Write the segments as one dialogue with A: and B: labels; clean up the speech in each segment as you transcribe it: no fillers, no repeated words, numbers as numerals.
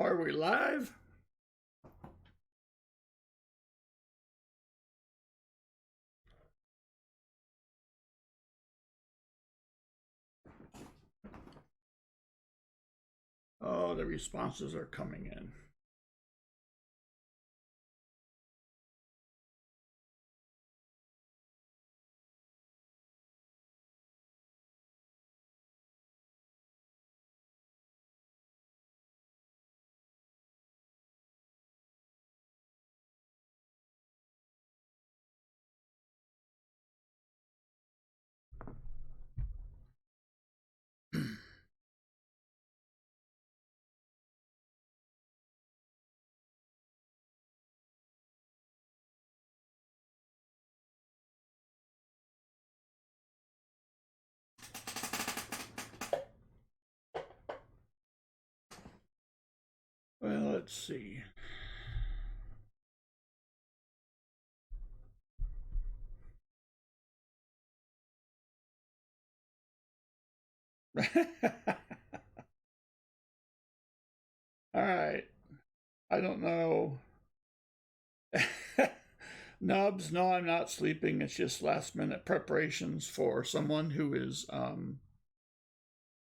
A: Are we live? Oh, the responses are coming in. Well, let's see. All right. I don't know. Nubs, no, I'm not sleeping. It's just last minute preparations for someone who is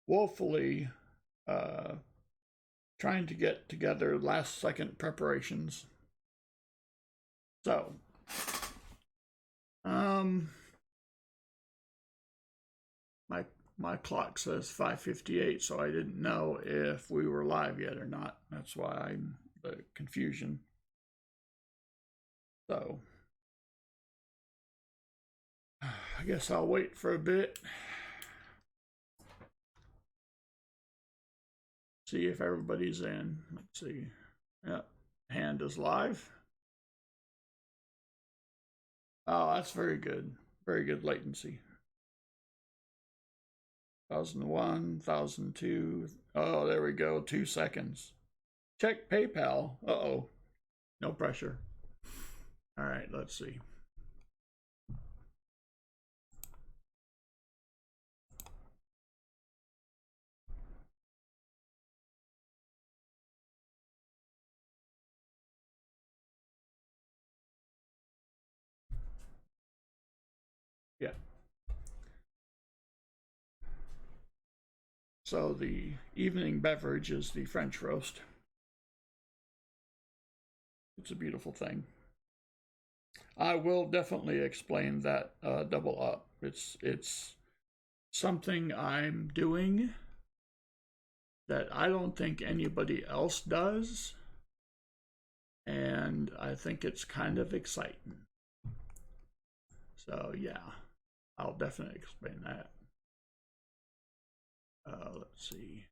A: woefully uh, trying to get together last second preparations. So, um, my my clock says 5:58, so I didn't know if we were live yet or not. That's why I'm the confusion. So, I guess I'll wait for a bit. See if everybody's in. Let's see. Yeah, hand is live. Oh, that's very good. Very good latency. 1001, 1002. Oh, there we go. 2 seconds. Check PayPal. Uh-oh. No pressure. All right, let's see. Yeah. So the evening beverage is the French roast. It's a beautiful thing. I will definitely explain that double up. It's something I'm doing that I don't think anybody else does, and I think it's kind of exciting. So yeah, I'll definitely explain that. Let's see.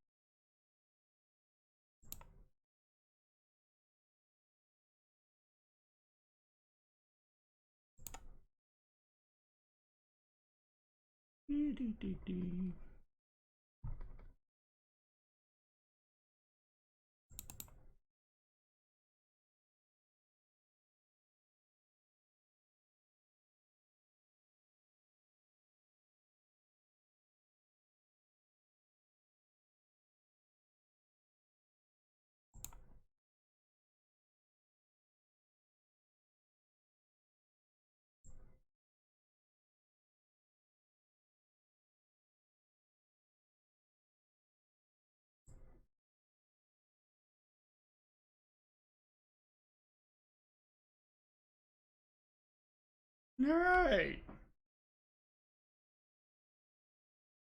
A: All right.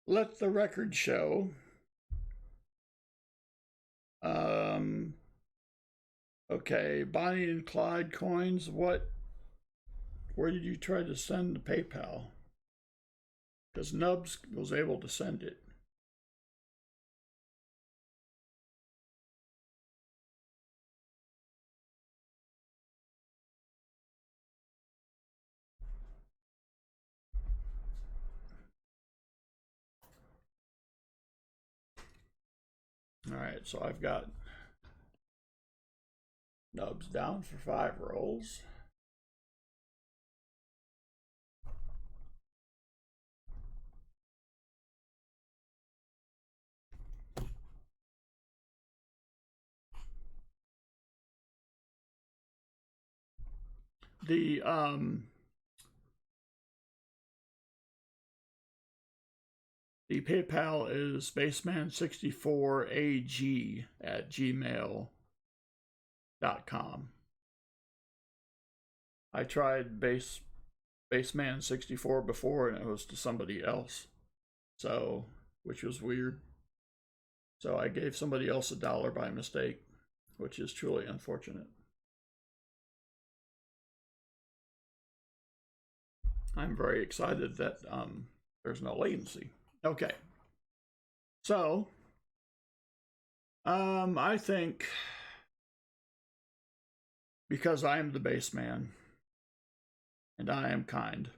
A: Let the record show. Um, okay, Bonnie and Clyde coins. What? Where did you try to send the PayPal? Because Nubs was able to send it. All right, so I've got Nubs down for 5 rolls. the PayPal is bassman64ag@gmail.com. I tried Bassman64 before, and it was to somebody else, so, which was weird. So I gave somebody else $1 by mistake, which is truly unfortunate. I'm very excited that there's no latency. Okay. So, I think because I am the Bassman and I am kind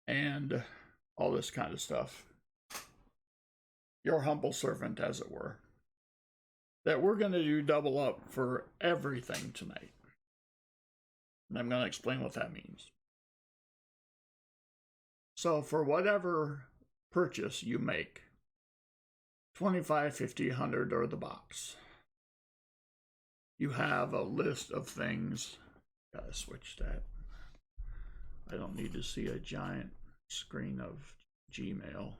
A: and all this kind of stuff, your humble servant, as it were, that we're going to do double up for everything tonight. And I'm going to explain what that means. So for whatever purchase you make, 25, 50, 100, or the box, you have a list of things. Gotta switch that. I don't need to see a giant screen of Gmail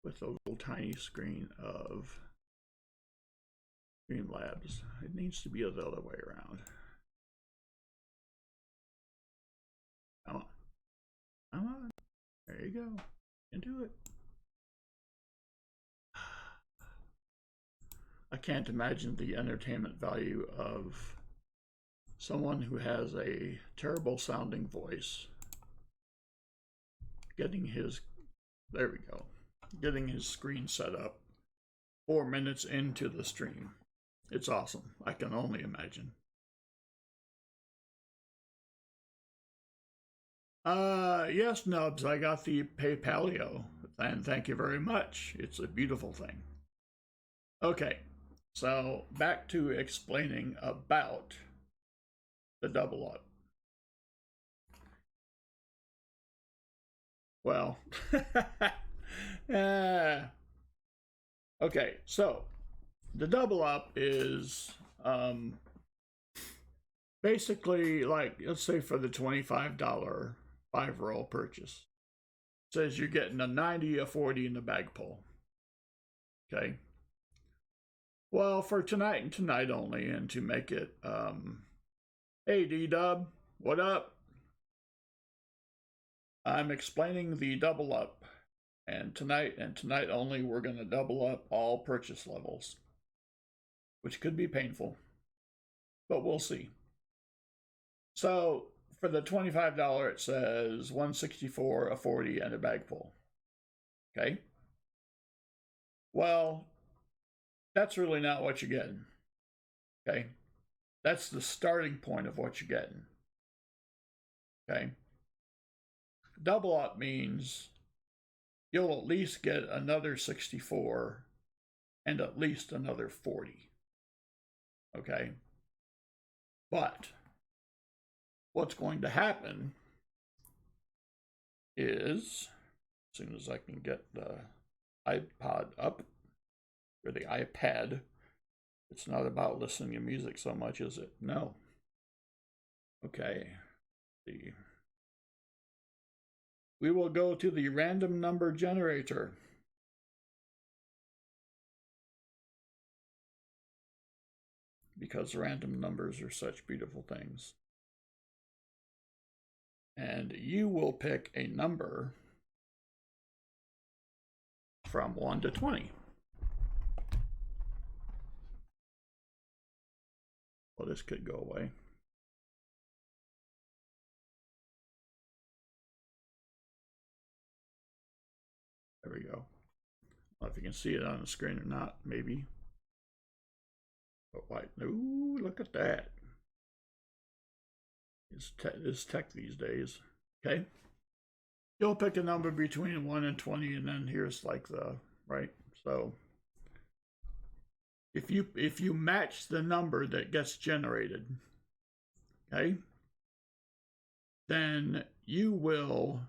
A: with a little tiny screen of Streamlabs. It needs to be the other way around. Come on. Come on. There you go. You can do it. I can't imagine the entertainment value of someone who has a terrible sounding voice getting his, there we go, getting his screen set up 4 minutes into the stream. It's awesome. I can only imagine. Yes, Nubs, I got the PayPalio, and thank you very much. It's a beautiful thing. Okay, so back to explaining about the double up. Well, okay, so the double up is basically like, let's say for the $25 5-roll purchase, it says you're getting a 90, a 40, and a bag pull. Okay. Well, for tonight and tonight only, and to make it, hey D-Dub, what up? I'm explaining the double up, and tonight only, we're going to double up all purchase levels, which could be painful, but we'll see. So for the $25, it says 164, a 40, and a bag pull. Okay. Well, that's really not what you're getting. Okay. That's the starting point of what you're getting. Okay. Double up means you'll at least get another 64 and at least another 40. Okay. But what's going to happen is, as soon as I can get the iPod up, or the iPad, it's not about listening to music so much, is it? No. Okay. We will go to the random number generator. Because random numbers are such beautiful things. And you will pick a number from 1 to 20. Well, this could go away. There we go. I don't know if you can see it on the screen or not, maybe. But why? Ooh, look at that. It's tech these days. Okay. You'll pick a number between 1 and 20, and then here's like the, right? So if you match the number that gets generated, okay, then you will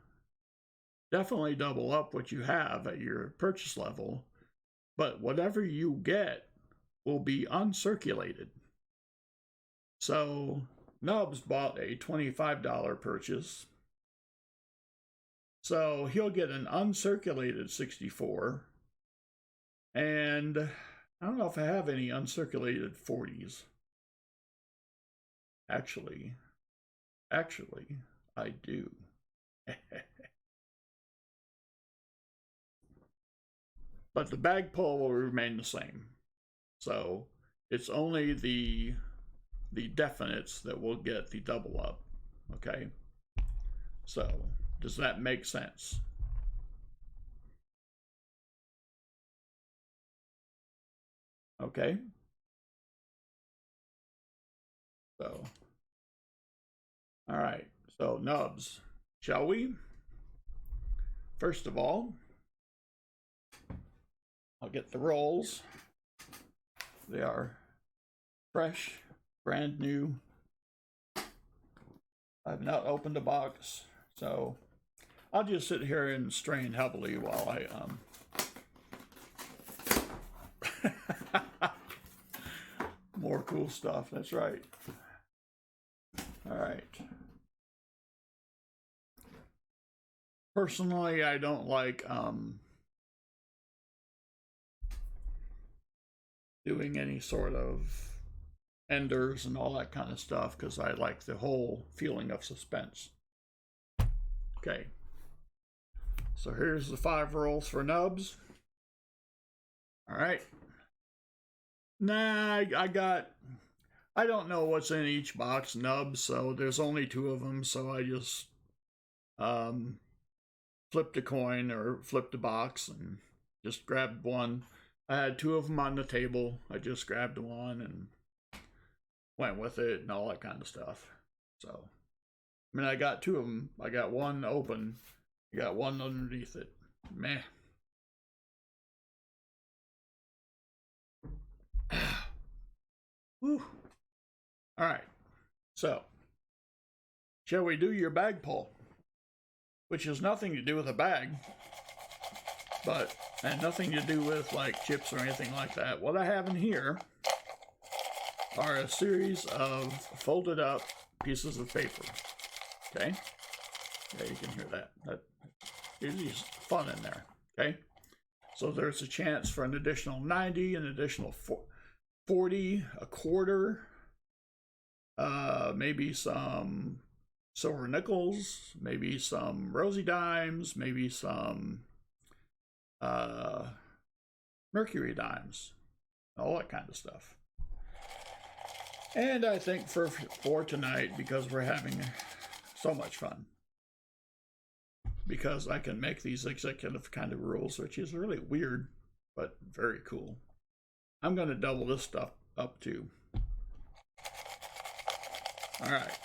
A: definitely double up what you have at your purchase level, but whatever you get will be uncirculated. So Nubs bought a $25 purchase, so he'll get an uncirculated 64, and I don't know if I have any uncirculated 40s. Actually, I do. But the bag pull will remain the same. So it's only the definites that will get the double up. Okay. So does that make sense? Okay. So, all right. So nubs, shall we? First of all, I'll get the rolls. They are fresh, brand new. I've not opened a box, so I'll just sit here and strain heavily while I more cool stuff. That's right. All right. Personally, I don't like doing any sort of enders and all that kind of stuff because I like the whole feeling of suspense. Okay. So here's the 5 rolls for nubs. All right. Nah, I don't know what's in each box nubs, so there's only 2 of them, so I just flipped a coin or flipped a box and just grabbed one. I had 2 of them on the table. I just grabbed one and went with it and all that kind of stuff. So, I mean, I got 2 of them. I got one open. I got one underneath it. Meh. Whew. All right. So, shall we do your bag pull? Which has nothing to do with a bag, and nothing to do with like chips or anything like that. What I have in here are a series of folded up pieces of paper. Okay? Yeah, you can hear that. That is fun in there. Okay? So there's a chance for an additional 90, an additional 40, a quarter, maybe some silver nickels, maybe some rosy dimes, maybe some mercury dimes, all that kind of stuff. And I think for tonight, because we're having so much fun, because I can make these executive kind of rules, which is really weird, but very cool. I'm going to double this stuff up too. All right,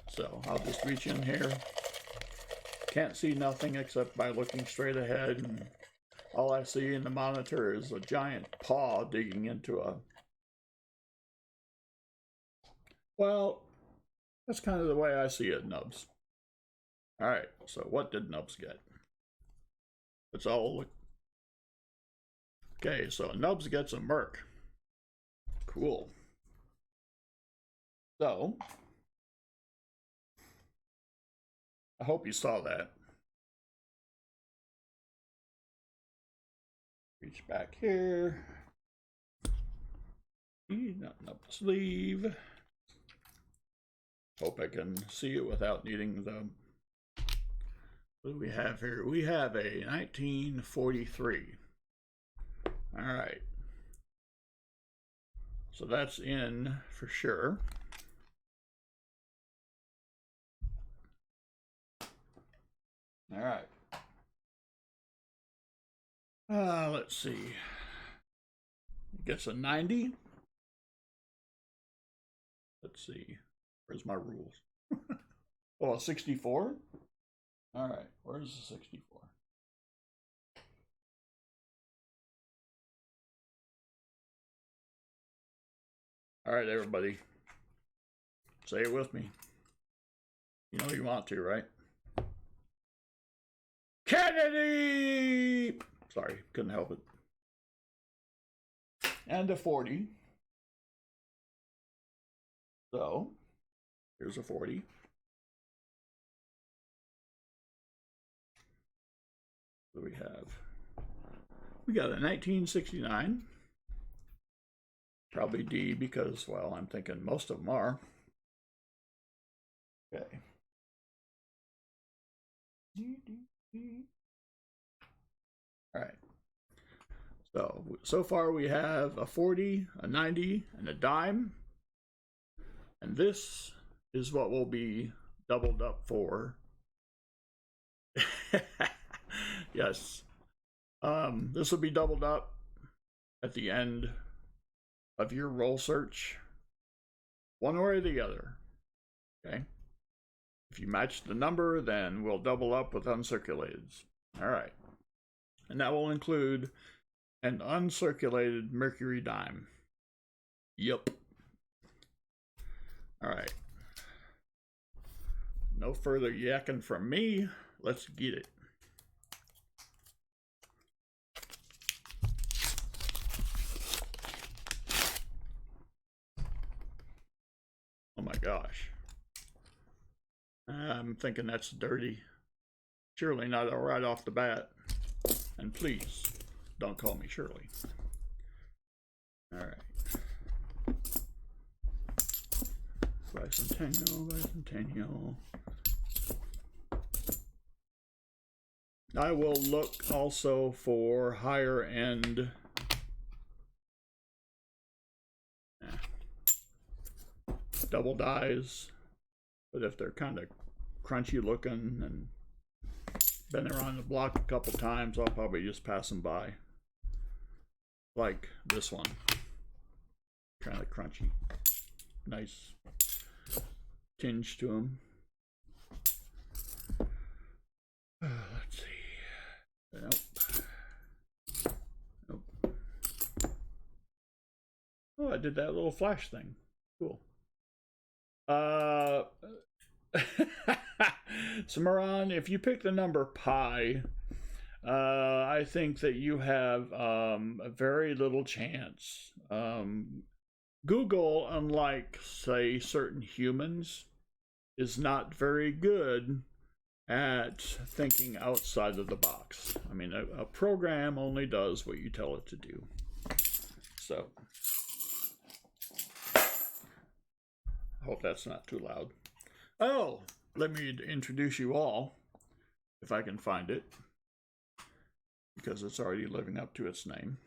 A: so I'll just reach in here. Can't see nothing except by looking straight ahead, and all I see in the monitor is a giant paw digging into a... Well, that's kind of the way I see it, Nubs. All right, so what did Nubs get? Let's all look. Okay, so Nubs gets a Merc. Cool. So, I hope you saw that. Reach back here. Nothing up the sleeve. Hope I can see it without needing the... What do we have here? We have a 1943. All right. So that's in for sure. All right. Let's see. It gets a 90. Let's see. Where's my rules? Oh, a 64? All right. Where's the 64? All right, everybody. Say it with me. You know you want to, right? Kennedy! Sorry, couldn't help it. And a 40. So, Here's a 40. What do we have? We got a 1969. Probably D because, well, I'm thinking most of them are. Okay. All right. So far we have a 40, a 90, and a dime. And this is what will be doubled up for. Yes. This will be doubled up at the end of your roll search. One or the other. Okay. If you match the number, then we'll double up with uncirculateds. All right. And that will include an uncirculated mercury dime. Yep. All right. No further yakking from me. Let's get it. Oh my gosh. I'm thinking that's dirty. Surely not right off the bat. And please, don't call me Shirley. All right. Bicentennial, bicentennial. I will look also for higher end double dies, but if they're kind of crunchy looking and been around the block a couple times, I'll probably just pass them by. Like this one, kind of crunchy, nice tinge to them. Let's see. Nope. Nope. Oh, I did that little flash thing. Cool. So Moran, if you pick the number pi, I think that you have a very little chance. Google, unlike, say, certain humans, is not very good at thinking outside of the box. I mean, a program only does what you tell it to do. So, I hope that's not too loud. Oh, let me introduce you all, if I can find it, because it's already living up to its name.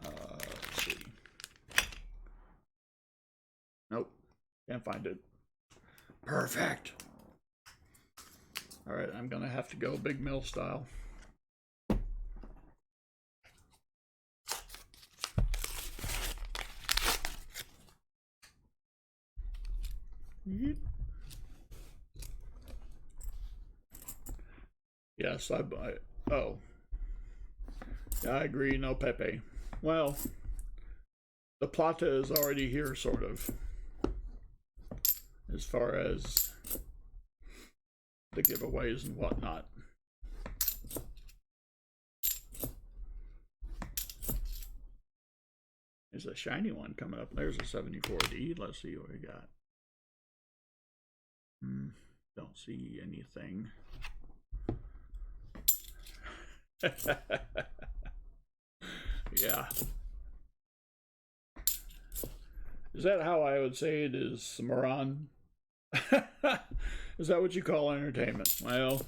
A: Let's see. Nope, can't find it. Perfect. All right, I'm gonna have to go big mill style. Yes, oh. Yeah, I agree, no Pepe. Well, the plata is already here, sort of, as far as the giveaways and whatnot. There's a shiny one coming up. There's a 74D. Let's see what we got. Don't see anything. Yeah. Is that how I would say it is, Moran? Is that what you call entertainment? Well,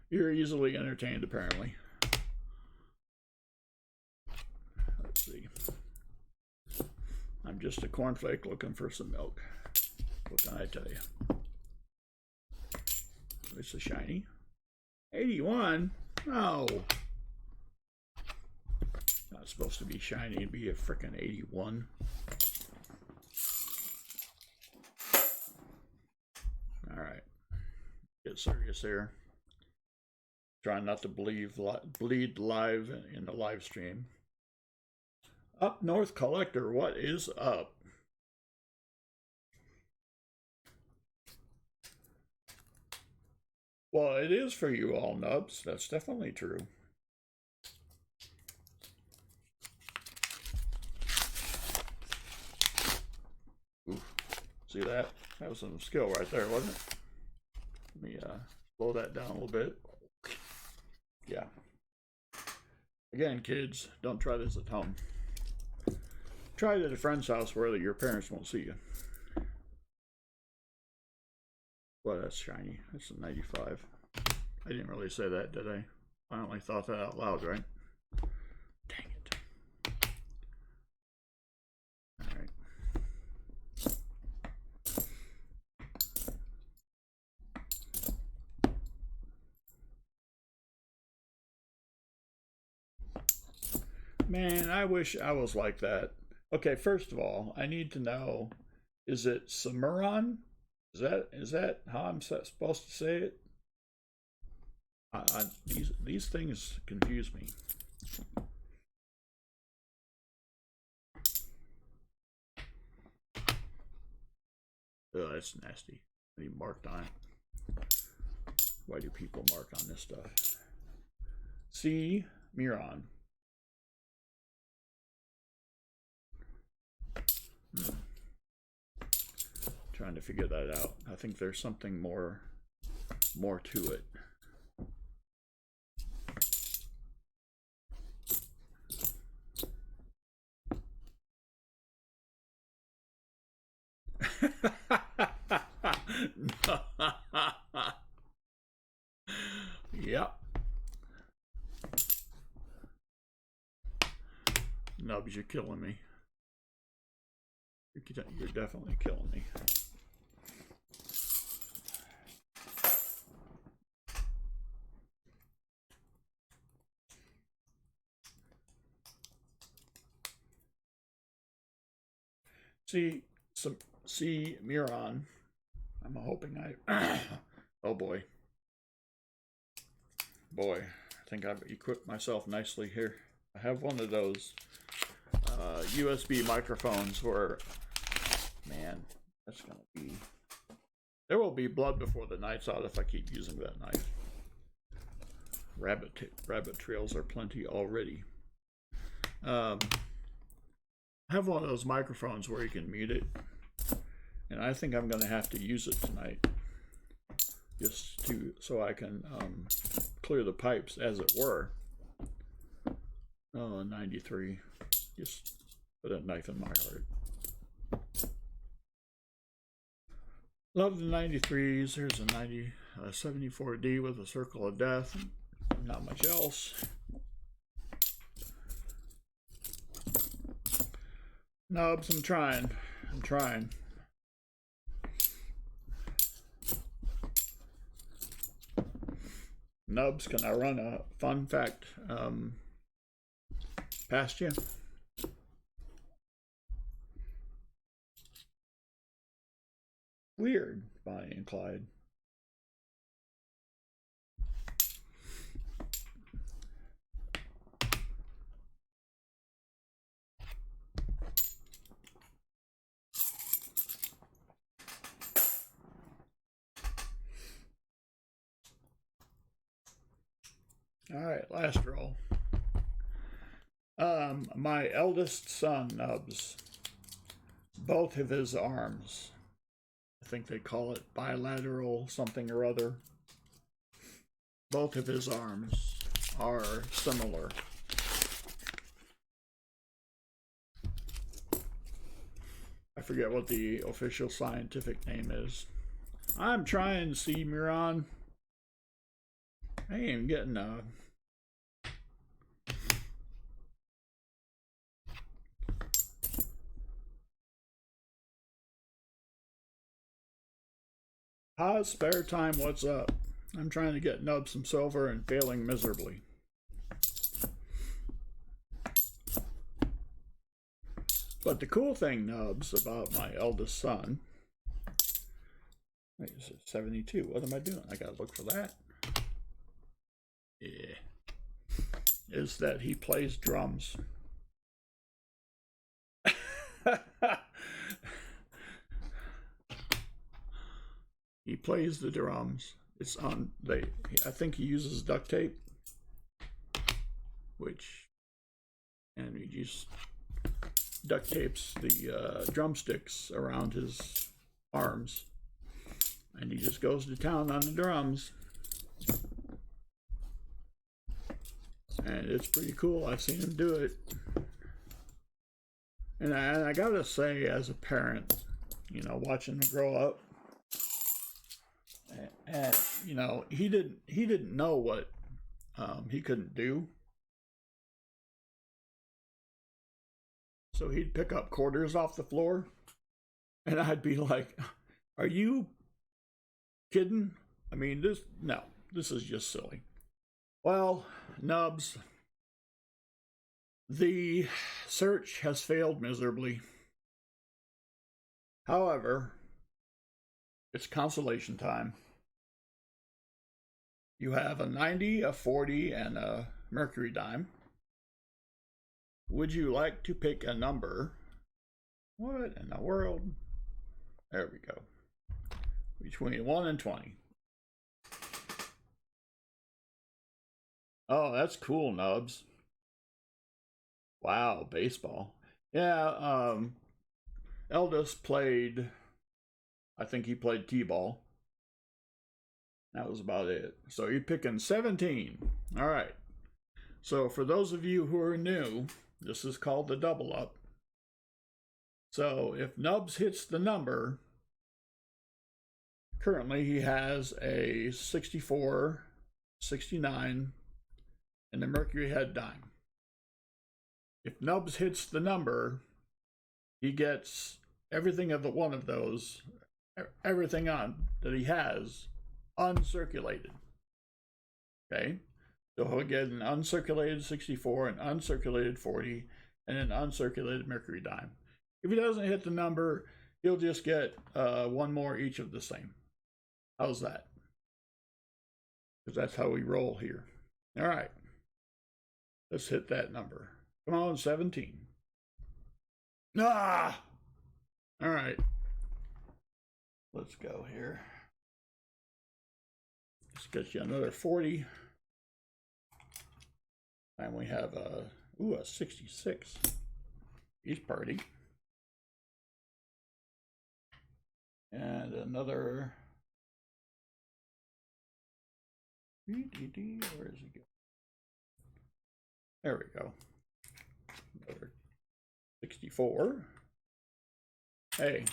A: you're easily entertained, apparently. Let's see. I'm just a cornflake looking for some milk. What can I tell you? It's a shiny. 81? No. Not supposed to be shiny and be a frickin' 81. Alright. Get serious here. Trying not to bleed live in the live stream. Up North Collector, what is up? Well, it is for you all, Nubs. That's definitely true. Oof. See that? That was some skill right there, wasn't it? Let me slow that down a little bit. Yeah. Again, kids, don't try this at home. Try it at a friend's house where your parents won't see you. Well, that's shiny. That's a 95. I didn't really say that, did I? I only thought that out loud, right? Dang it. All right. Man, I wish I was like that. Okay, first of all, I need to know, is it Cimarron? Is that how I'm supposed to say it? These things confuse me. Oh, that's nasty. He marked on it. Why do people mark on this stuff? C. Miron. Trying to figure that out. I think there's something more to it. Yep. Nubs, you're killing me. You're definitely killing me. See Miron. I'm hoping I. Oh boy. Boy, I think I've equipped myself nicely here. I have one of those USB microphones where, man, that's gonna be. There will be blood before the night's out if I keep using that knife. Rabbit trails are plenty already. I have one of those microphones where you can mute it, and I think I'm going to have to use it tonight, just so I can clear the pipes, as it were. Oh, 93. Just put a knife in my heart. Love the 93s. Here's a 74D with a circle of death. Not much else. Nubs, I'm trying. Nubs, can I run a fun fact past you? Weird, Bonnie and Clyde. All right, last roll. My eldest son, Nubs, both of his arms, I think they call it bilateral something or other, both of his arms are similar. I forget what the official scientific name is. I'm trying to see Miron. I ain't even getting How's spare time? What's up? I'm trying to get Nubs some silver and failing miserably. But the cool thing, Nubs, about my eldest son, wait, is it 72? What am I doing? I gotta look for that. Yeah. Is that he plays drums. He plays the drums. It's on. I think he uses duct tape, and he just duct tapes the drumsticks around his arms. And he just goes to town on the drums. And it's pretty cool. I've seen him do it. And I gotta say, as a parent, you know, watching him grow up, and you know, he didn't know what he couldn't do. So he'd pick up quarters off the floor, and I'd be like, "Are you kidding? I mean, this is just silly." Well, Nubs, the search has failed miserably. However, it's consolation time. You have a 90, a 40, and a Mercury dime. Would you like to pick a number? What in the world? There we go. Between 1 and 20. Oh, that's cool, Nubs. Wow, baseball. Yeah, Eldest played, I think he played T-ball. That was about it. So you're picking 17. All right. So for those of you who are new, this is called the double up. So if Nubs hits the number, currently he has a 64, 69, and the Mercury head dime. If Nubs hits the number, he gets everything of the one of those, everything on that he has, uncirculated. Okay? So he'll get an uncirculated 64, an uncirculated 40, and an uncirculated Mercury dime. If he doesn't hit the number, he'll just get one more each of the same. How's that? Because that's how we roll here. All right. Let's hit that number. Come on, 17. Ah! All right. Let's go here. Let's get you another 40. And we have a 66. He's party. And another. Where is he going? There we go. Another 64. Hey.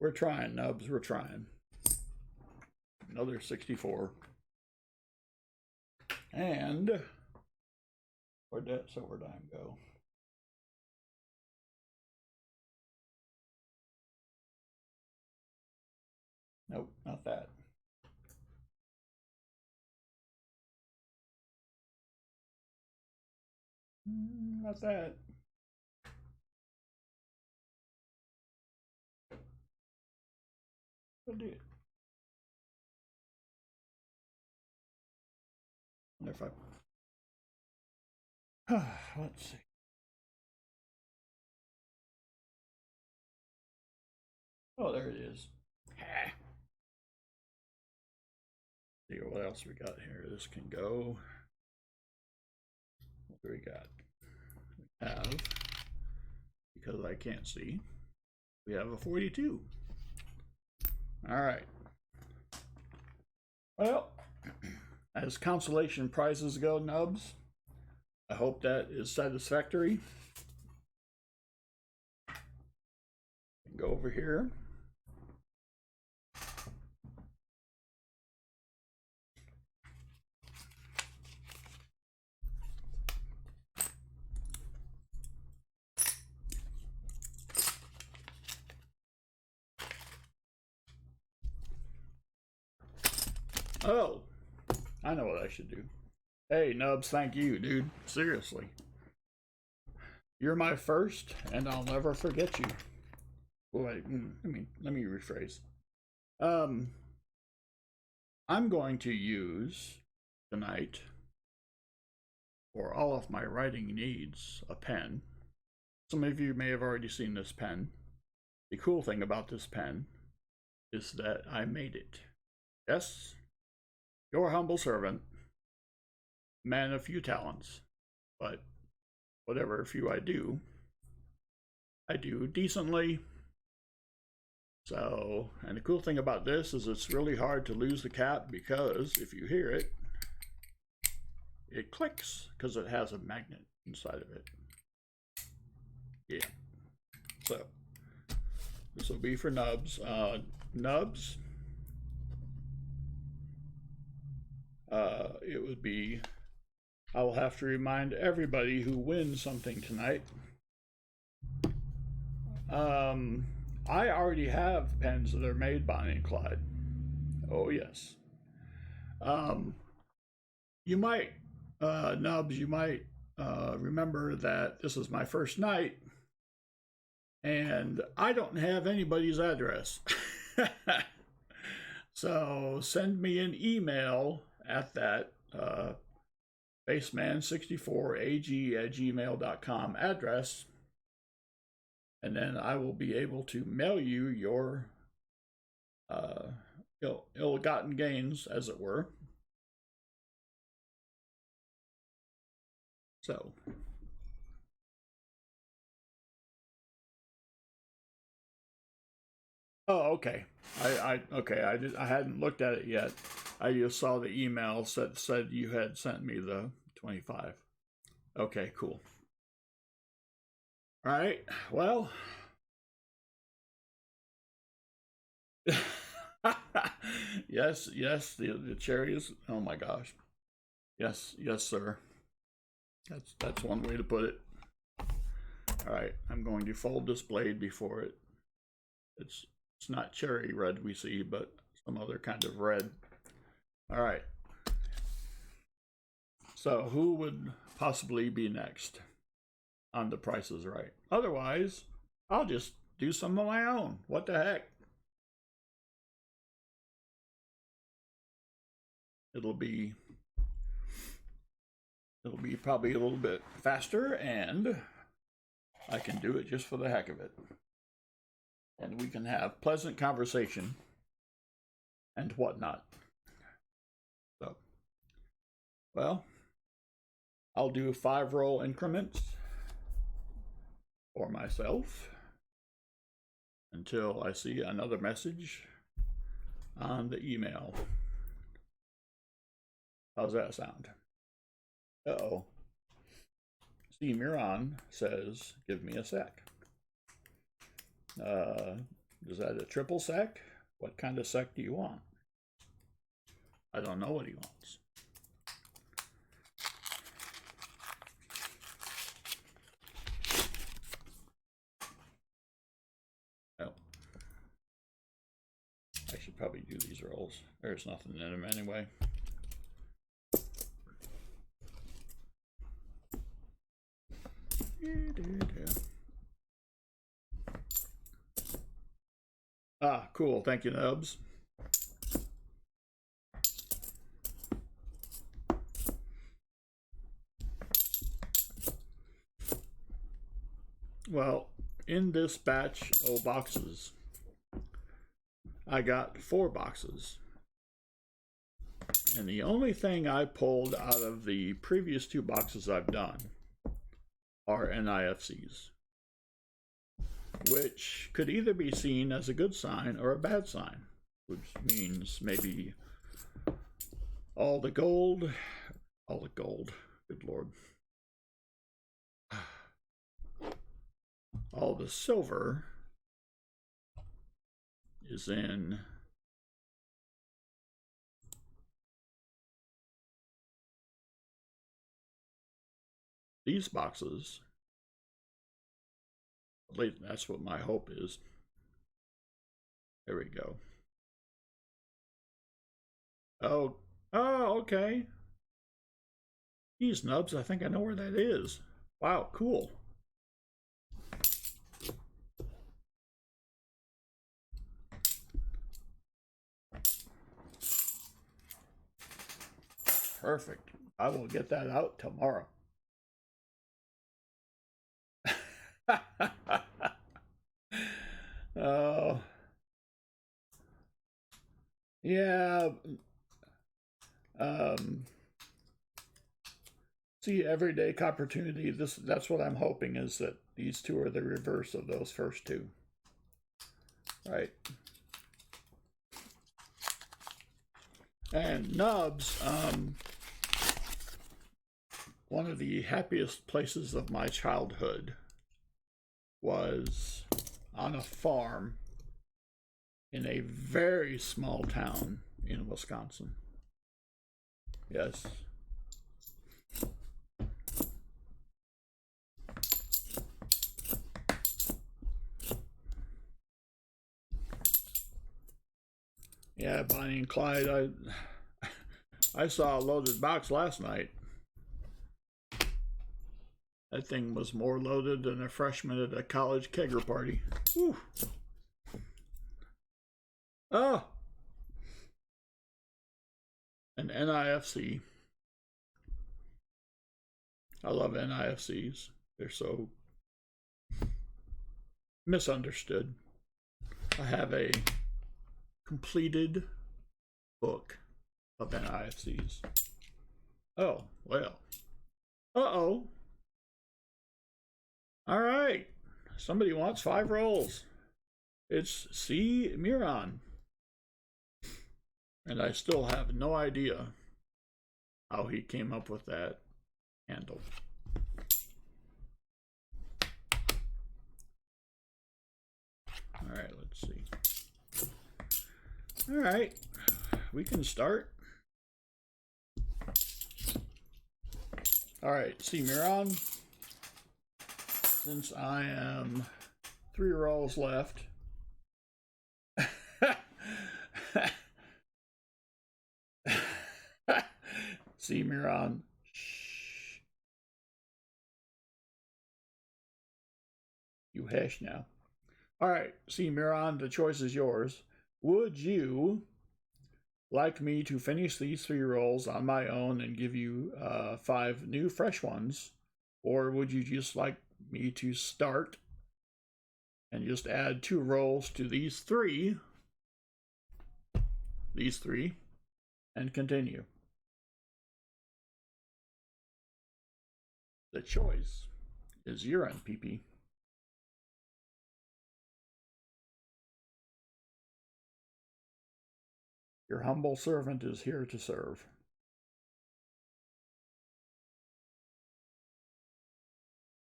A: We're trying, Nubs. We're trying. Another 64. And where'd that silver dime go? Nope, not that. Not that. What did? If I let's see. Oh, there it is. See what else we got here. This can go. What do we got? We have, because I can't see, we have a 42. All right. Well, as consolation prizes go, Nubs, I hope that is satisfactory. Go over here. Oh, I know what I should do. Hey, Nubs, thank you, dude. Seriously. You're my first, and I'll never forget you. Wait, let me rephrase. I'm going to use tonight, for all of my writing needs, a pen. Some of you may have already seen this pen. The cool thing about this pen is that I made it. Yes, your humble servant, man of few talents, but whatever few I do, I do decently. So, and the cool thing about this is it's really hard to lose the cap because if you hear it, it clicks because it has a magnet inside of it. Yeah. So, this will be for nubs. Nubs, it would be, I will have to remind everybody who wins something tonight. I already have pens that are made Bonnie and Clyde. Oh, yes. You might, Nubs, you might remember that this is my first night and I don't have anybody's address. So send me an email at that bassman64ag@gmail.com address, and then I will be able to mail you your ill-gotten gains, as it were. So, oh, okay. I hadn't looked at it yet. I just saw the email said you had sent me the 25. Okay, cool. All right. Well, yes, the cherries. Oh my gosh. Yes, sir. That's one way to put it. All right, I'm going to fold this blade before it's not cherry red we see, but some other kind of red. All right. So who would possibly be next on The Price is Right? Otherwise, I'll just do some of my own. What the heck? It'll be probably a little bit faster, and I can do it just for the heck of it. And we can have pleasant conversation and whatnot. So, well, I'll do 5-roll increments for myself until I see another message on the email. How's that sound? Uh-oh. Steve Miron says, give me a sec. Is that a triple sec? What kind of sec do you want? I don't know what he wants. Oh. I should probably do these rolls. There's nothing in them anyway. Ah, cool. Thank you, Nubs. Well, in this batch of boxes, I got 4 boxes. And the only thing I pulled out of the previous 2 boxes I've done are NIFCs, which could either be seen as a good sign or a bad sign, which means maybe all the gold, good Lord, all the silver is in these boxes. At least that's what my hope is. There we go. Oh, okay. Geez, Nubs, I think I know where that is. Wow, cool. Perfect. I will get that out tomorrow. Oh, yeah. See, everyday opportunity. That's what I'm hoping, is that These two are the reverse of those first two. Right. And nubs, one of the happiest places of my childhood was on a farm in a very small town in Wisconsin. Yes. Yeah, Bonnie and Clyde, I saw a loaded box last night. That thing was more loaded than a freshman at a college kegger party. Whew. Oh! An NIFC. I love NIFCs. They're so misunderstood. I have a completed book of NIFCs. Oh, well. Uh-oh. All right. Somebody wants 5 rolls. It's C. Miron. And I still have no idea how he came up with that handle. All right, let's see. All right, we can start. All right, C. Miron. Since I am 3 rolls left, C. Miron. Shh. You hush now. All right, C. Miron, the choice is yours. Would you like me to finish these 3 rolls on my own and give you 5 new fresh ones? Or would you just like me to start and just add 2 rolls to these 3, and continue? The choice is your NPP. Your humble servant is here to serve.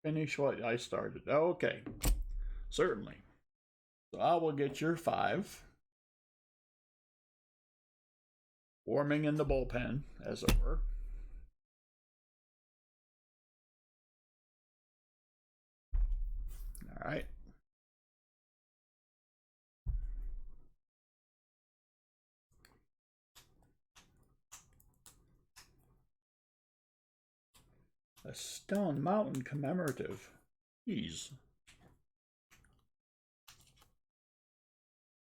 A: Finish what I started. Okay, certainly. So I will get your 5. Warming in the bullpen, as it were. All right. A Stone Mountain commemorative. Jeez.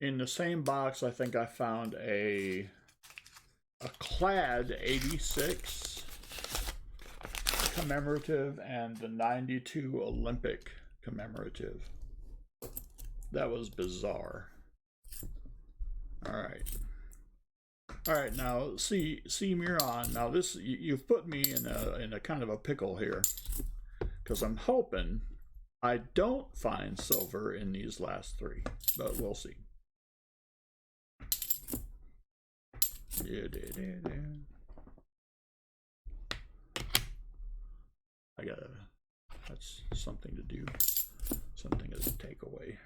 A: In the same box, I think I found a Clad 86 commemorative and the 92 Olympic commemorative. That was bizarre. All right. All right, now C. Miron. Now this, you've put me in a kind of a pickle here, because I'm hoping I don't find silver in these last 3, but we'll see. I gotta. That's something to do. Something as a takeaway.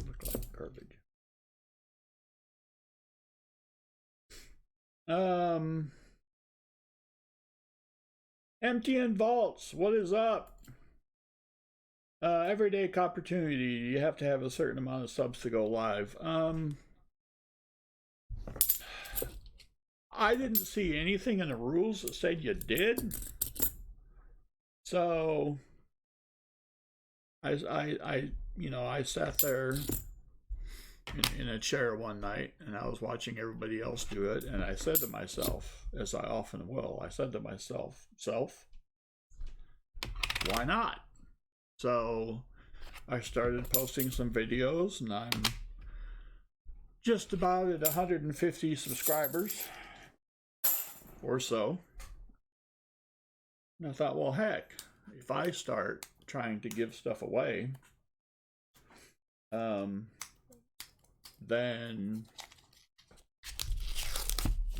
A: Look like garbage. MTN Vaults, what is up? Everyday opportunity. You have to have a certain amount of subs to go live. I didn't see anything in the rules that said you did. So I sat there in a chair one night and I was watching everybody else do it, and I said to myself, as I often will, I said to myself, why not? So I started posting some videos, and I'm just about at 150 subscribers or so. And I thought, well, heck, if I start trying to give stuff away, then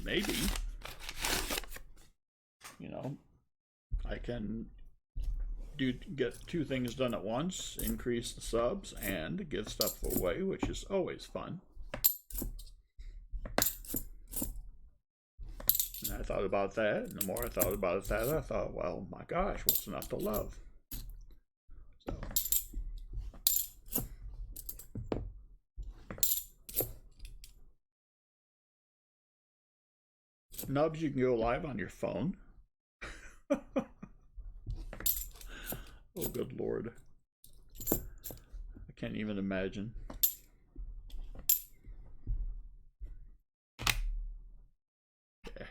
A: maybe, you know, I can get two things done at once, increase the subs and give stuff away, which is always fun. And I thought about that, and the more I thought about that, I thought, well, my gosh, what's not to love? So Nubs, you can go live on your phone. Oh, good Lord. I can't even imagine. Yeah.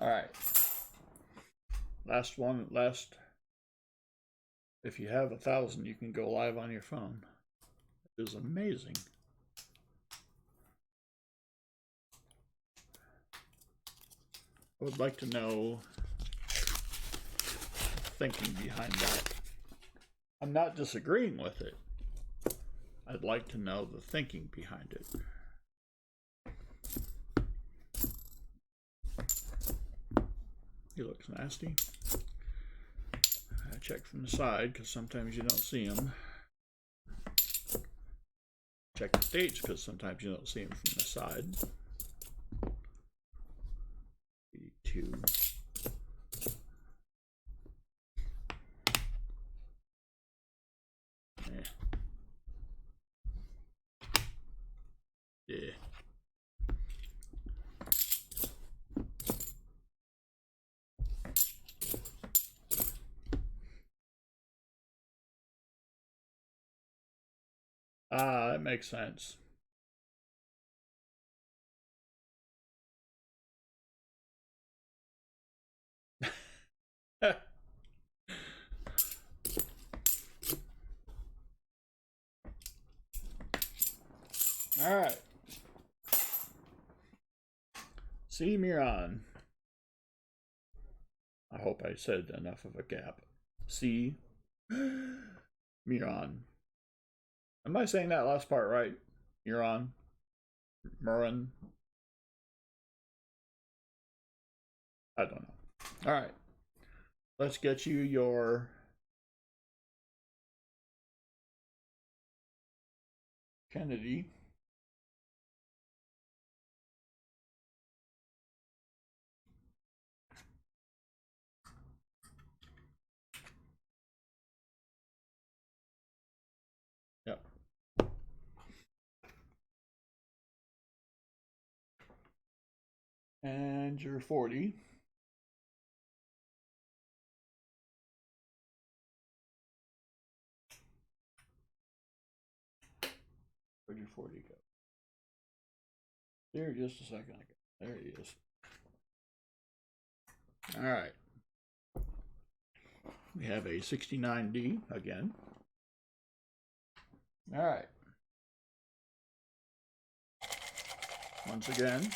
A: All right. Last one. If you have 1,000, you can go live on your phone. It is amazing. I would like to know the thinking behind that. I'm not disagreeing with it. I'd like to know the thinking behind it. He looks nasty. I check from the side because sometimes you don't see him. Check the dates because sometimes you don't see him from the side. 82. Yeah. Ah, that makes sense. All right. See Miran. I hope I said enough of a gap. See Miran. Am I saying that last part right? Miran? Muran? I don't know. All right. Let's get you your Kennedy. Yep. And your 40. Where'd your 40 go? There, just a second ago. There he is. All right. We have a 69D again. All right. Once again,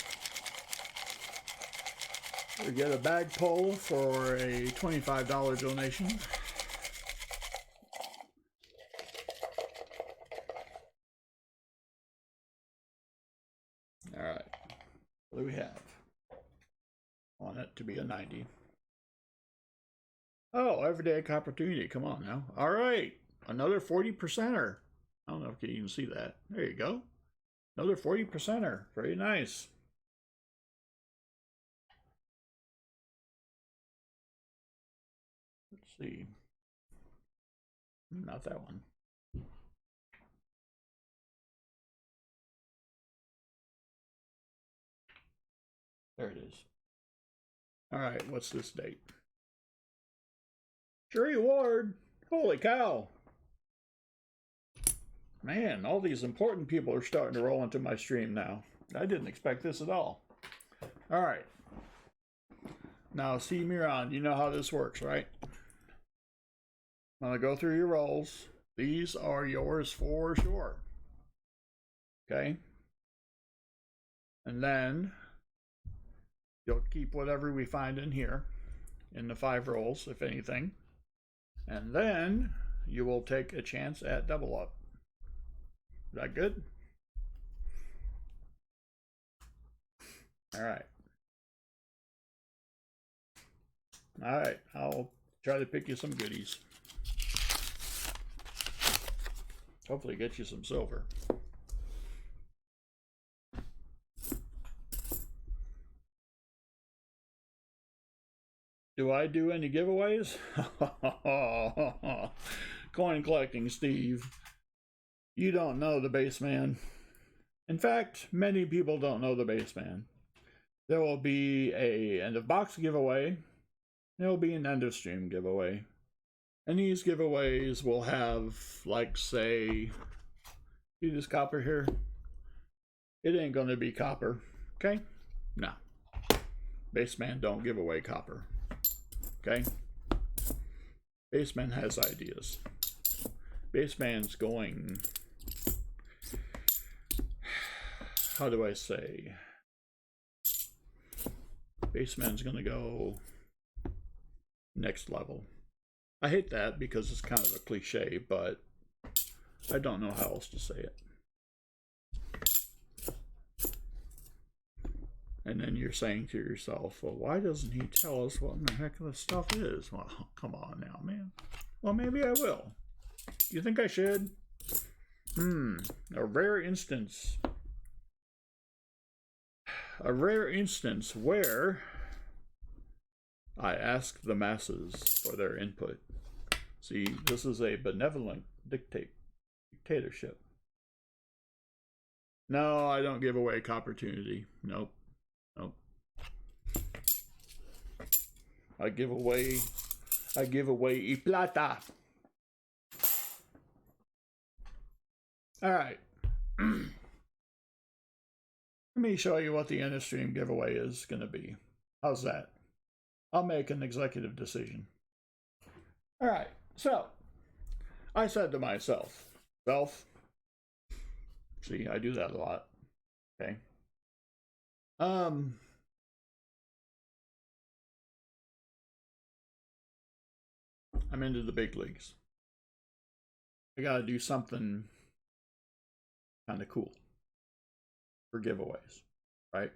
A: we get a bag pull for a $25 donation. All right. What do we have? I want it to be a 90. Oh, everyday opportunity. Come on now. All right. Another 40%er. I don't know if you can even see that. There you go. Another 40%er. Very nice. Let's see. Not that one. There it is. All right. What's this date? Jerry Ward. Holy cow. Man, all these important people are starting to roll into my stream now. I didn't expect this at all. All right. Now, see Miran, you know how this works, right? I'm going to go through your rolls. These are yours for sure. Okay? And then you'll keep whatever we find in here in the 5 rolls, if anything. And then you will take a chance at double up. Is that good? All right. All right, I'll try to pick you some goodies. Hopefully get you some silver. Do I do any giveaways? Coin collecting Steve. You don't know the Bassman. In fact, many people don't know the Bassman. There will be a end of box giveaway. There will be an end of stream giveaway. And these giveaways will have, like, say, see this copper here? It ain't gonna be copper, okay? No. Bassman don't give away copper, okay? Bassman has ideas. Bassman's going, how do I say? Bassman's gonna go next level. I hate that because it's kind of a cliche, but I don't know how else to say it. And then you're saying to yourself, well, why doesn't he tell us what in the heck this stuff is? Well, come on now, man. Well, maybe I will. You think I should? A rare instance. A rare instance where I ask the masses for their input. See, this is a benevolent dictatorship. No, I don't give away opportunity. Nope. Nope. I give away y plata. All right. Let me show you what the end of stream giveaway is going to be. How's that? I'll make an executive decision. All right. So, I said to myself, see, I do that a lot. Okay. I'm into the big leagues. I gotta do something kind of cool for giveaways, right?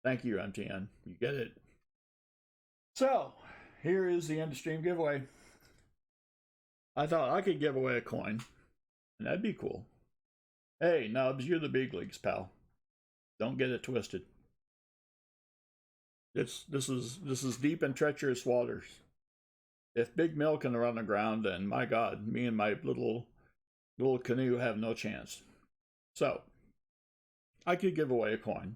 A: Thank you, MTN. You get it. So, here is the end of stream giveaway. I thought I could give away a coin, and that'd be cool. Hey, Nubs, you're the big leagues, pal. Don't get it twisted. This is deep and treacherous waters. If Big Mill can run aground, then my God, me and my little canoe have no chance. So, I could give away a coin.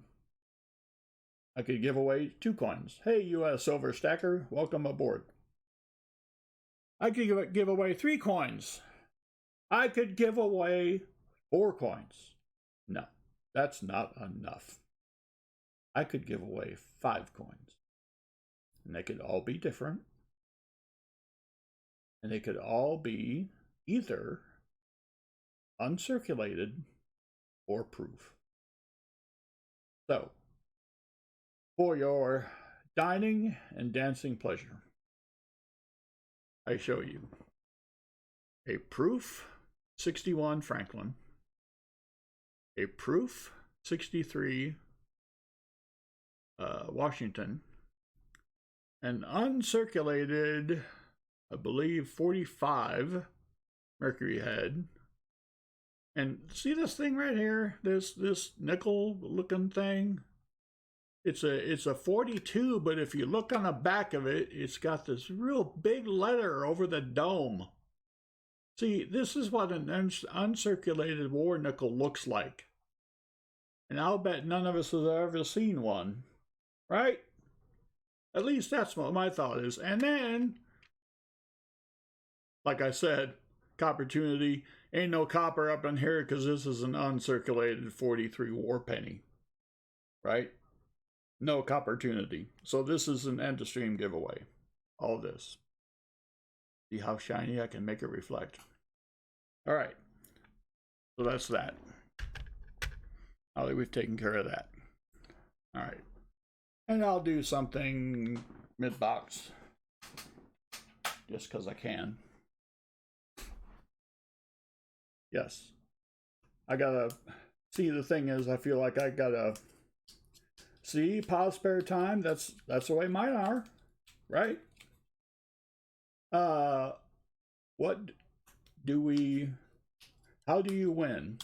A: I could give away 2 coins. Hey, you a silver stacker, welcome aboard. I could give away 3 coins. I could give away 4 coins. No, that's not enough. I could give away 5 coins. And they could all be different. And they could all be either uncirculated or proof. So, for your dining and dancing pleasure, I show you a proof 61 Franklin, a proof 63 Washington, an uncirculated, I believe, 45 Mercury Head. And see this thing right here? This nickel looking thing? It's a 42, but if you look on the back of it, it's got this real big letter over the dome. See, this is what an uncirculated war nickel looks like. And I'll bet none of us has ever seen one, right? At least that's what my thought is. And then, like I said, Copportunity, ain't no copper up in here because this is an uncirculated 43 war penny, right? No Copportunity. So this is an end of stream giveaway. All this. See how shiny I can make it reflect. All right. So that's that. Now that we've taken care of that. All right. And I'll do something mid-box just because I can. Yes. I gotta see, the thing is, I feel like I gotta see, pause, spare time. That's the way mine are, right? What do we, how do you win?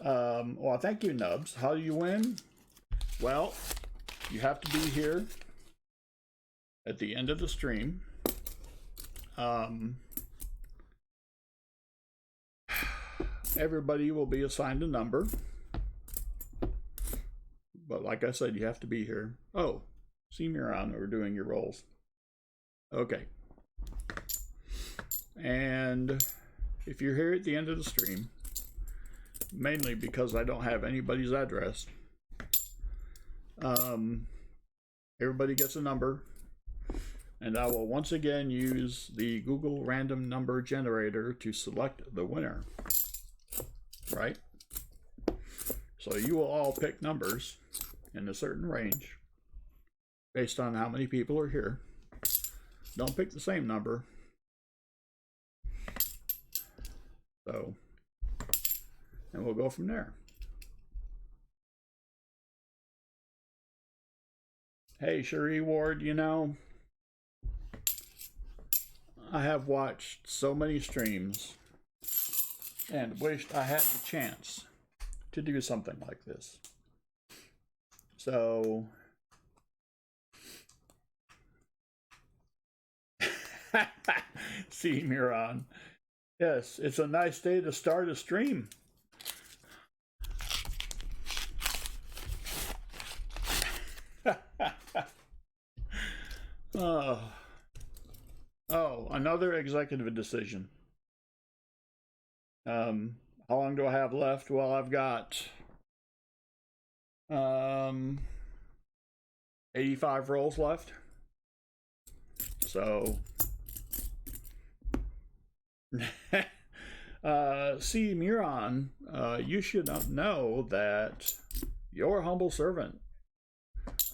A: Well, thank you, Nubs. How do you win? Well, you have to be here at the end of the stream. Everybody will be assigned a number. But like I said, you have to be here. Oh, see Miron, we're doing your rolls. Okay. And if you're here at the end of the stream, mainly because I don't have anybody's address, everybody gets a number, and I will once again use the Google random number generator to select the winner, right? So you will all pick numbers in a certain range based on how many people are here. Don't pick the same number. So, and we'll go from there. Hey, Cherie Ward, you know, I have watched so many streams and wished I had the chance to do something like this. So, see Miron. Yes, it's a nice day to start a stream. Oh, another executive decision. How long do I have left? Well, I've got 85 rolls left. So see, Miron, you should know that your humble servant,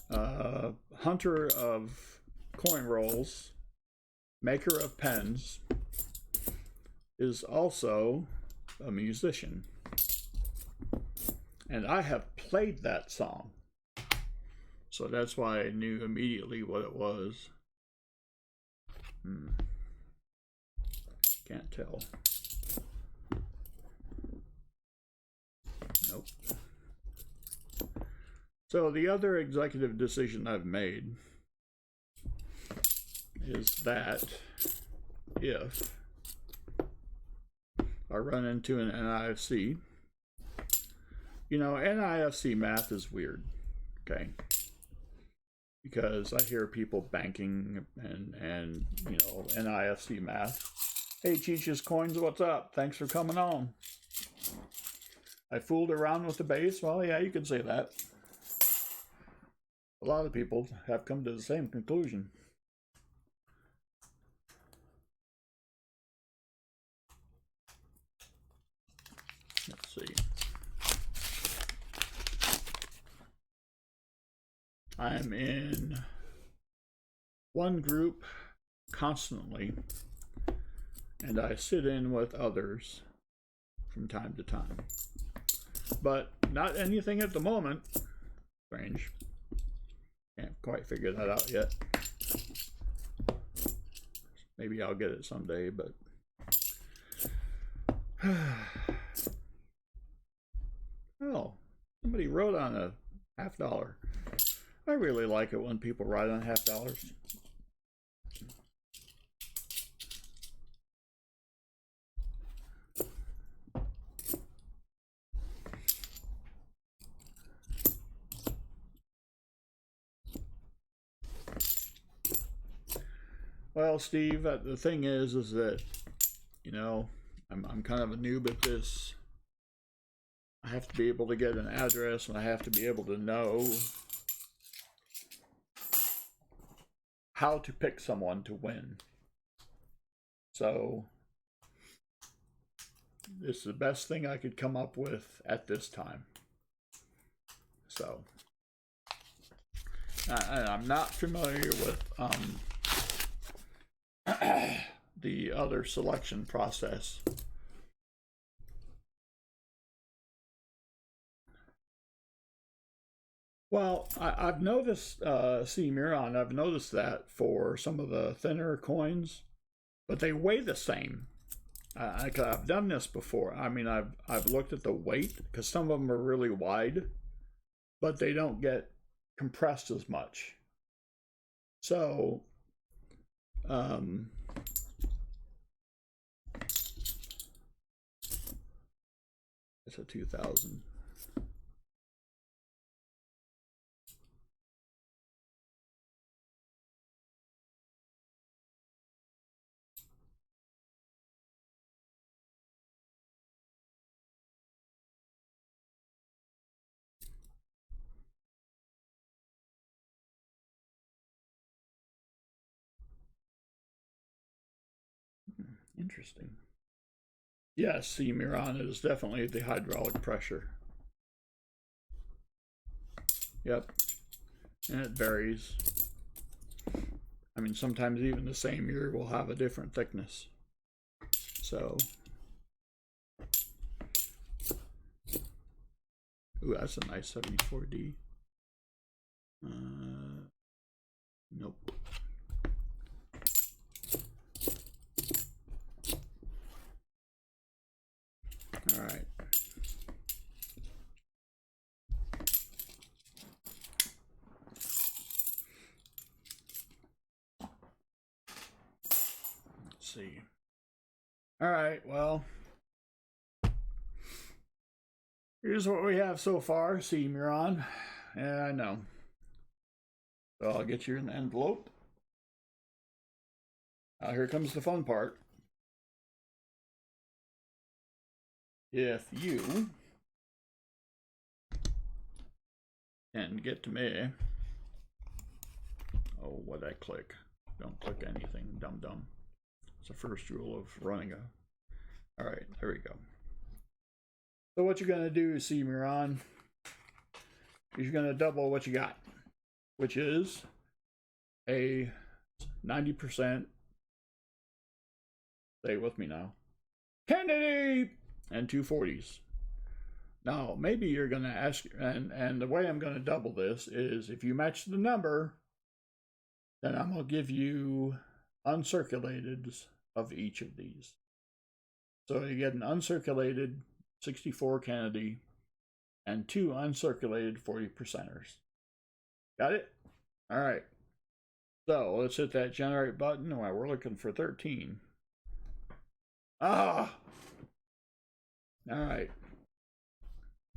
A: hunter of coin rolls, maker of pens, is also a musician. And I have played that song. So that's why I knew immediately what it was. Can't tell. Nope. So the other executive decision I've made is that if I run into an NIFC, you know, NIFC math is weird, okay? Because I hear people banking and you know, NIFC math. Hey, Cheech's Coins, what's up? Thanks for coming on. I fooled around with the base. Well, yeah, you could say that. A lot of people have come to the same conclusion. Let's see. I'm in one group constantly, and I sit in with others from time to time. But not anything at the moment. Strange. Can't quite figure that out yet. Maybe I'll get it someday, but oh, somebody wrote on a $50. I really like it when people write on $50. Well, Steve, the thing is that, you know, I'm kind of a noob at this. I have to be able to get an address, and I have to be able to know how to pick someone to win. So this is the best thing I could come up with at this time. So I'm not familiar with the other selection process. Well, I've noticed, see, Miron, I've noticed that for some of the thinner coins, but they weigh the same. I've done this before. I mean, I've looked at the weight because some of them are really wide, but they don't get compressed as much. So, it's a 2000. Interesting. Yes, see, Miran, it is definitely the hydraulic pressure. Yep, and it varies. I mean, sometimes even the same year will have a different thickness. So, ooh, that's a nice 74D. Nope. All right. Let's see. All right, well, here's what we have so far. See, Miron. Yeah, I know. So I'll get you an envelope. Here comes the fun part. If you can get to me, oh, what'd I click? Don't click anything, dum dum. It's the first rule of running a. All right, there we go. So what you're gonna do, see, Miron, is you're gonna double what you got, which is a 90%. Stay with me now. Kennedy and 240s. Now, maybe you're going to ask, and the way I'm going to double this is if you match the number, then I'm going to give you uncirculateds of each of these. So you get an uncirculated 64 Kennedy and 2 uncirculated 40%ers. Got it? All right. So let's hit that generate button. Well, we're looking for 13. Ah! All right.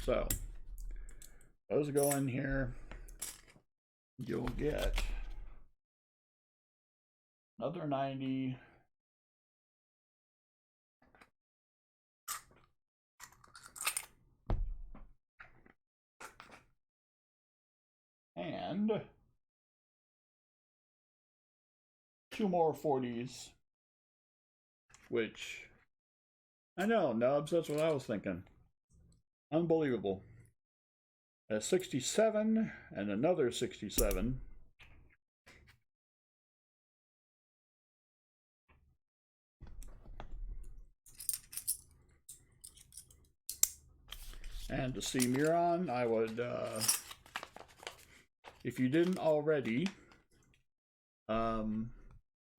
A: So those go in here. You'll get another 90. And 2 more 40s, which I know, Nubs, that's what I was thinking. Unbelievable. A 67 and another 67. And to see Miron, I would, if you didn't already,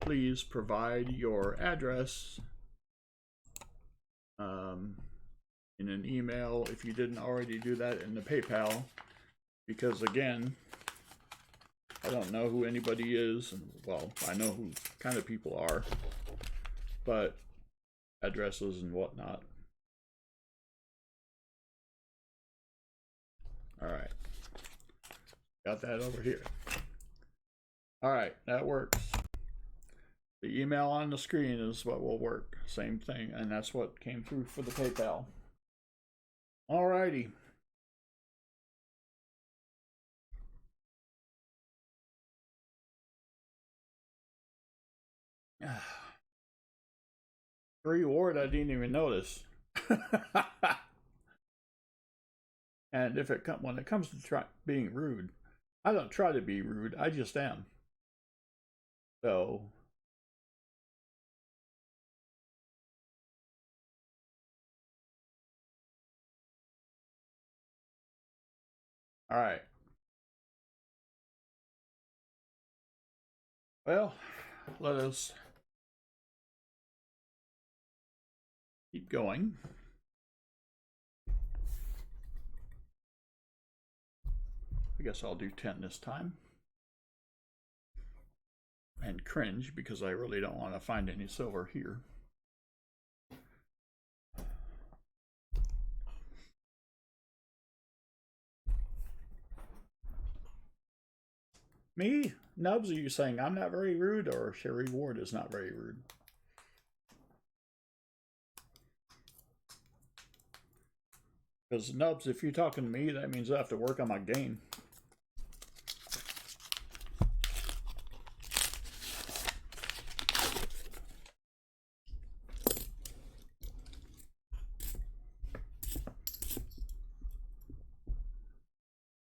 A: please provide your address in an email if you didn't already do that in the PayPal, because again, I don't know who anybody is, and well, I know who kind of people are, but addresses and whatnot. All right, got that over here. All right, that works. The email on the screen is what will work. Same thing, and that's what came through for the PayPal. All righty. Reward I didn't even notice. And when it comes to being rude, I don't try to be rude. I just am. So, all right. Well, let us keep going. I guess I'll do 10 this time. And cringe because I really don't want to find any silver here. Me? Nubs, are you saying I'm not very rude or Sherry Ward is not very rude? Because Nubs, if you're talking to me, that means I have to work on my game.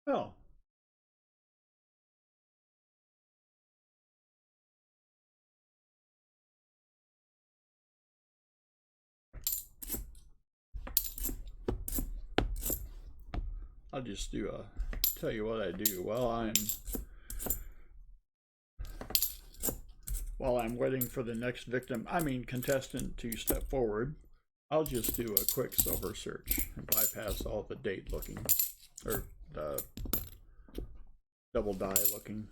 A: Oh. I'll just tell you what I do while I'm waiting for the next contestant to step forward. I'll just do a quick silver search and bypass all the date looking, or the double die looking.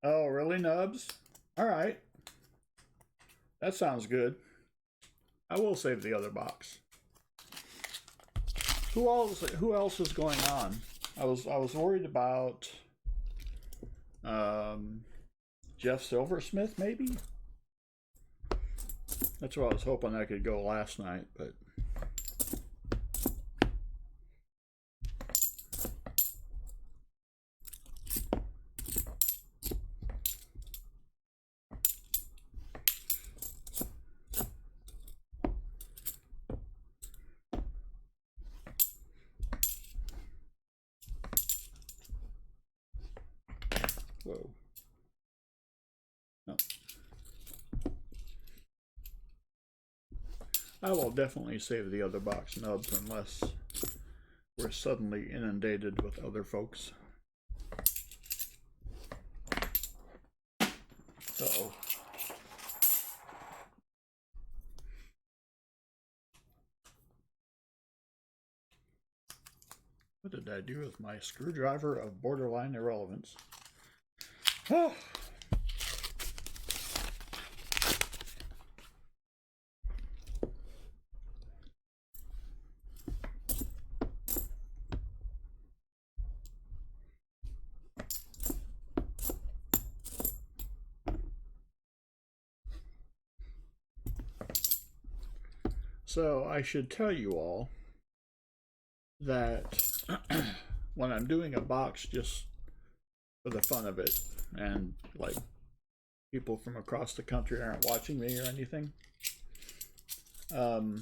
A: Oh, really, Nubs? All right. That sounds good. I will save the other box. Who else is going on? I was worried about Jeff Silversmith, maybe? That's what I was hoping I could go last night, but whoa. No. I will definitely save the other box, Nubs, unless we're suddenly inundated with other folks. Uh-oh. What did I do with my screwdriver of borderline irrelevance? Oh. So I should tell you all that when I'm doing a box just for the fun of it, and like people from across the country aren't watching me or anything, oh,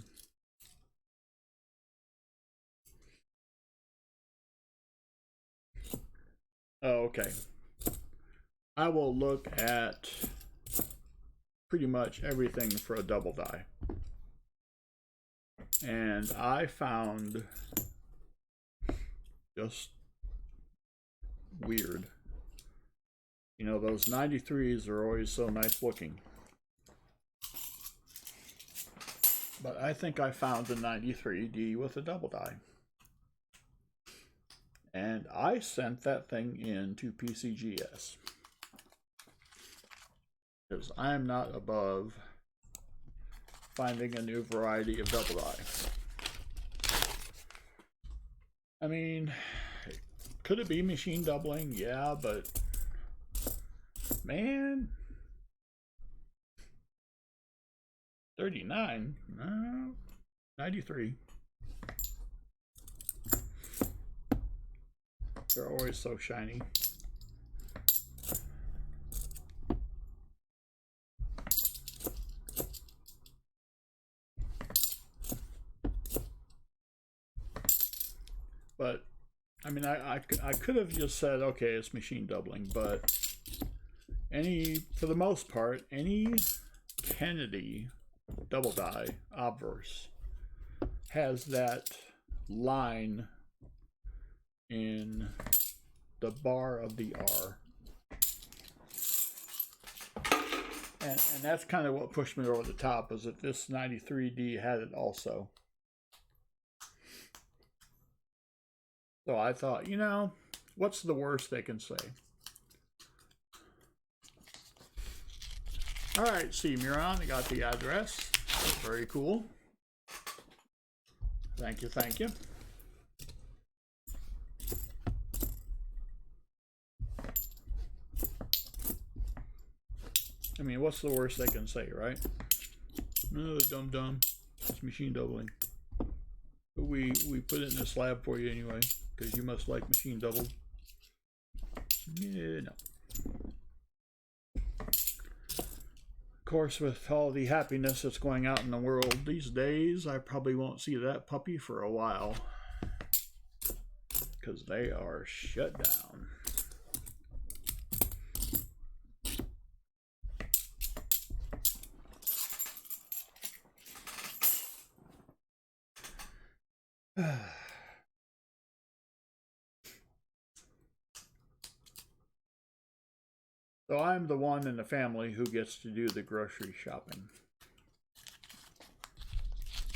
A: okay. I will look at pretty much everything for a double die. And I found just weird. You know, those 93s are always so nice looking. But I think I found a 93D with a double die. And I sent that thing in to PCGS. Because I'm not above finding a new variety of double die. I mean, could it be machine doubling? Yeah, but man, 39? No, 93. They're always so shiny. But I mean, I could have just said, okay, it's machine doubling, but for the most part, any Kennedy double die obverse has that line in the bar of the R. And that's kind of what pushed me over the top, is that this 93D had it also. So I thought, you know, what's the worst they can say? All right, see, Muron, I got the address. That's very cool. Thank you, thank you. I mean, what's the worst they can say, right? No, dumb. It's machine doubling. But we put it in a slab for you anyway, because you must like machine doubled. Yeah, no. Of course, with all the happiness that's going out in the world these days, I probably won't see that puppy for a while, because they are shut down. So I'm the one in the family who gets to do the grocery shopping,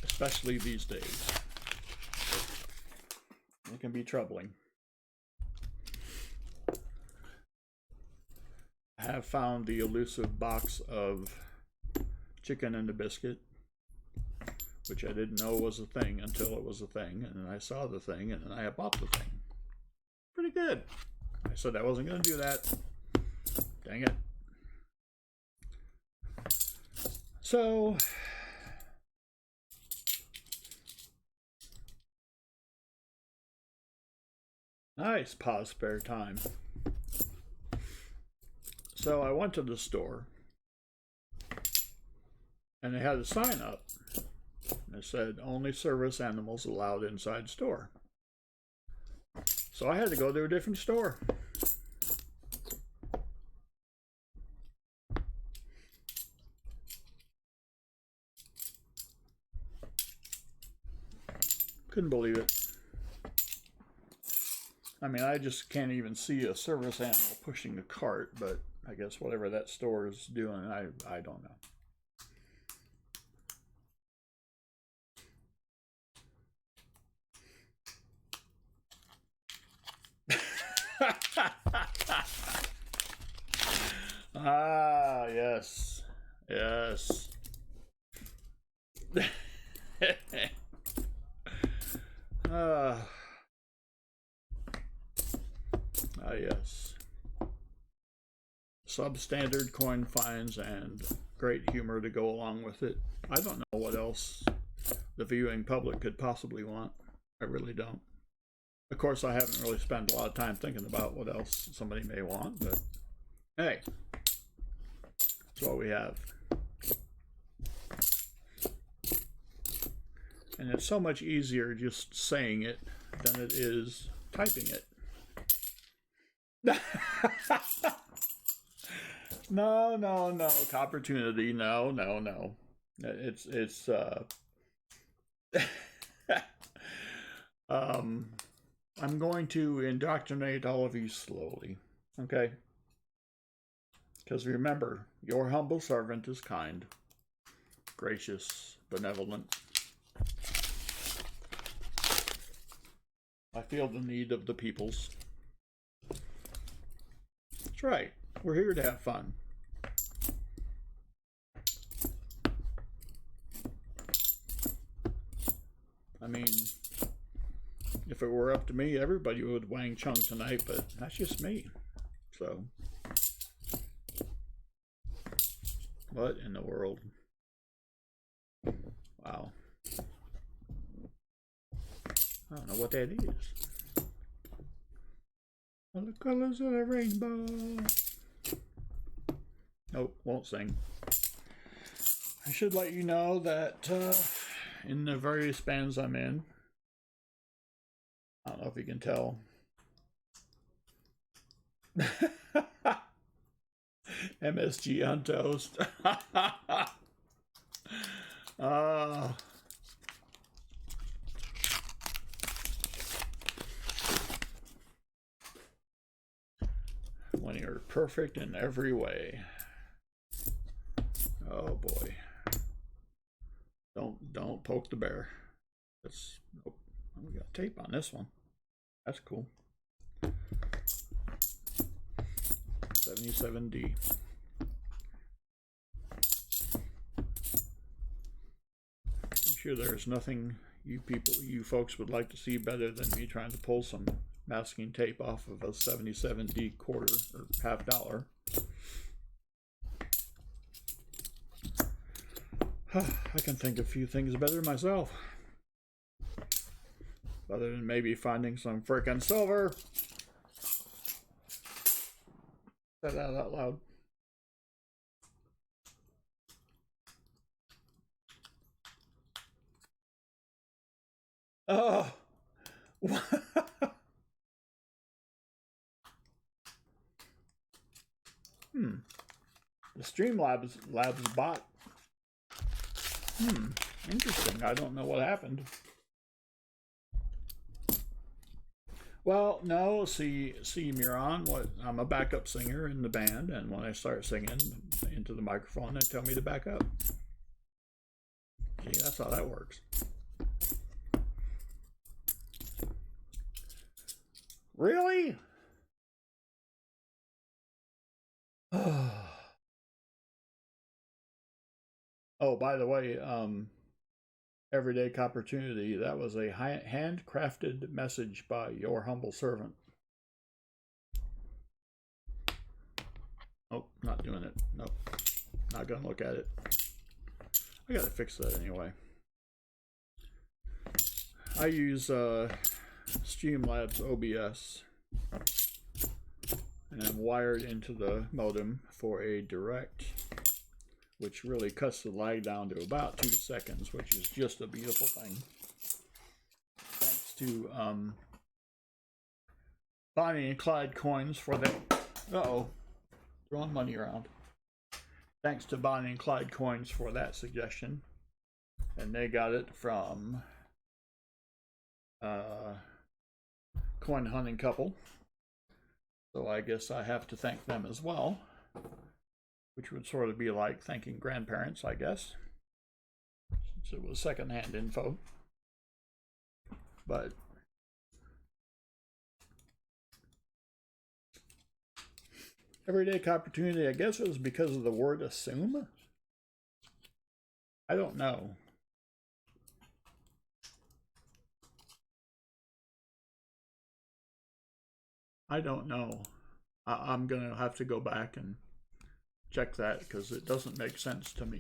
A: especially these days. It can be troubling. I have found the elusive box of chicken and a biscuit, which I didn't know was a thing until it was a thing, and then I saw the thing, and then I bought the thing. Pretty good. I said I wasn't going to do that. Dang it. So, nice pause spare time. So I went to the store, and they had a sign up. It said, only service animals allowed inside store. So I had to go to a different store. Couldn't believe it. I mean, I just can't even see a service animal pushing a cart, but I guess whatever that store is doing, I don't know. Ah, yes. Yes. Yes. Substandard coin finds and great humor to go along with it. I don't know what else the viewing public could possibly want. I really don't. Of course, I haven't really spent a lot of time thinking about what else somebody may want, but hey, that's what we have. And it's so much easier just saying it than it is typing it. No, opportunity. No. It's I'm going to indoctrinate all of you slowly, okay? Because remember, your humble servant is kind, gracious, benevolent. I feel the need of the peoples. That's right. We're here to have fun. I mean, if it were up to me, everybody would Wang Chung tonight, but that's just me. So, what in the world? Wow. I don't know what that is. All the colors of the rainbow. Nope, won't sing. I should let you know that in the various bands I'm in, I don't know if you can tell. MSG on toast. When you're perfect in every way. Oh boy. Don't poke the bear. That's nope. We got tape on this one. That's cool. 77D. I'm sure there's nothing you folks would like to see better than me trying to pull some masking tape off of a 77D quarter or half dollar. I can think of a few things better myself. Other than maybe finding some frickin' silver. Say that out loud. Oh. The Streamlabs bot. Interesting. I don't know what happened. Well, no, see, Miron, I'm a backup singer in the band, and when I start singing into the microphone, they tell me to back up. See, that's how that works. Really? Oh, by the way, Everyday Opportunity, that was a handcrafted message by your humble servant. Nope, not doing it. Nope, not gonna look at it. I gotta fix that anyway. I use Streamlabs OBS, and I'm wired into the modem for a direct, which really cuts the lag down to about 2 seconds, which is just a beautiful thing. Thanks to Bonnie and Clyde coins for that. Throwing money around. Thanks to Bonnie and Clyde coins for that suggestion. And they got it from Coin Hunting Couple. So I guess I have to thank them as well. Which would sort of be like thanking grandparents, I guess, since it was secondhand info. But Everyday Opportunity, I guess it was because of the word assume. I don't know. I don't know. I'm gonna have to go back and check that because it doesn't make sense to me.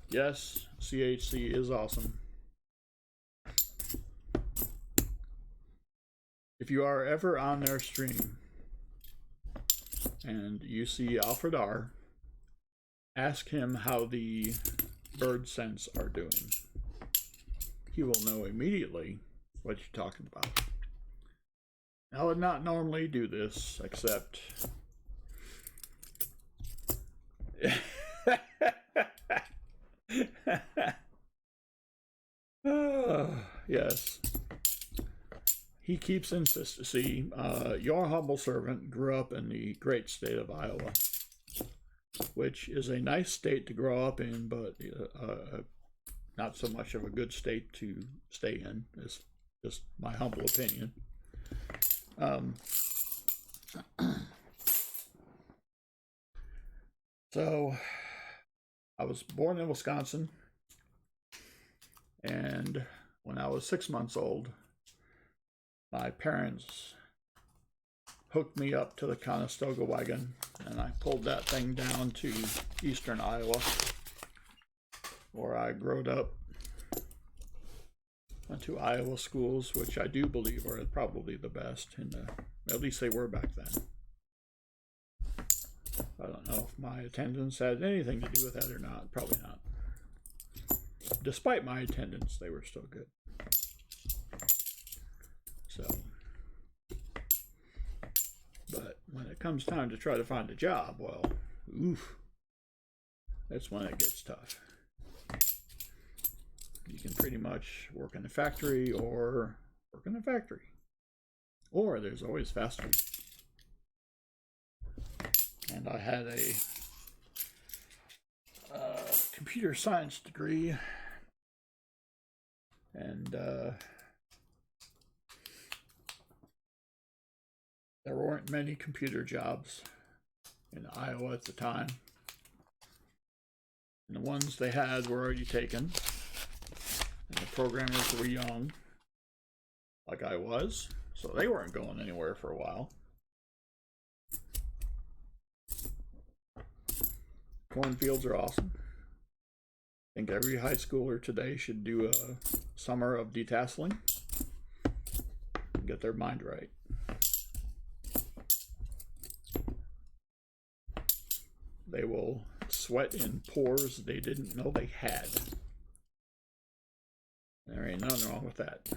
A: Yes, CHC is awesome. If you are ever on their stream and you see Alfred R., ask him how the bird scents are doing. He will know immediately what you're talking about. I would not normally do this, except yes. He keeps insisting. See, your humble servant grew up in the great state of Iowa, which is a nice state to grow up in, but not so much of a good state to stay in. It's just my humble opinion. So I was born in Wisconsin, and when I was 6 months old, my parents hooked me up to the Conestoga wagon, and I pulled that thing down to eastern Iowa, where I growed up Went to Iowa schools, which I do believe are probably the best, at least they were back then. I don't know if my attendance had anything to do with that or not. Probably not. Despite my attendance, they were still good. So, but when it comes time to try to find a job, well, oof, that's when it gets tough. You can pretty much work in a factory or work in a factory. Or there's always fast food. And I had a computer science degree, and there weren't many computer jobs in Iowa at the time. And the ones they had were already taken. And the programmers were young, like I was, so they weren't going anywhere for a while. Cornfields are awesome. I think every high schooler today should do a summer of detasseling and get their mind right. They will sweat in pores they didn't know they had. There ain't nothing wrong with that.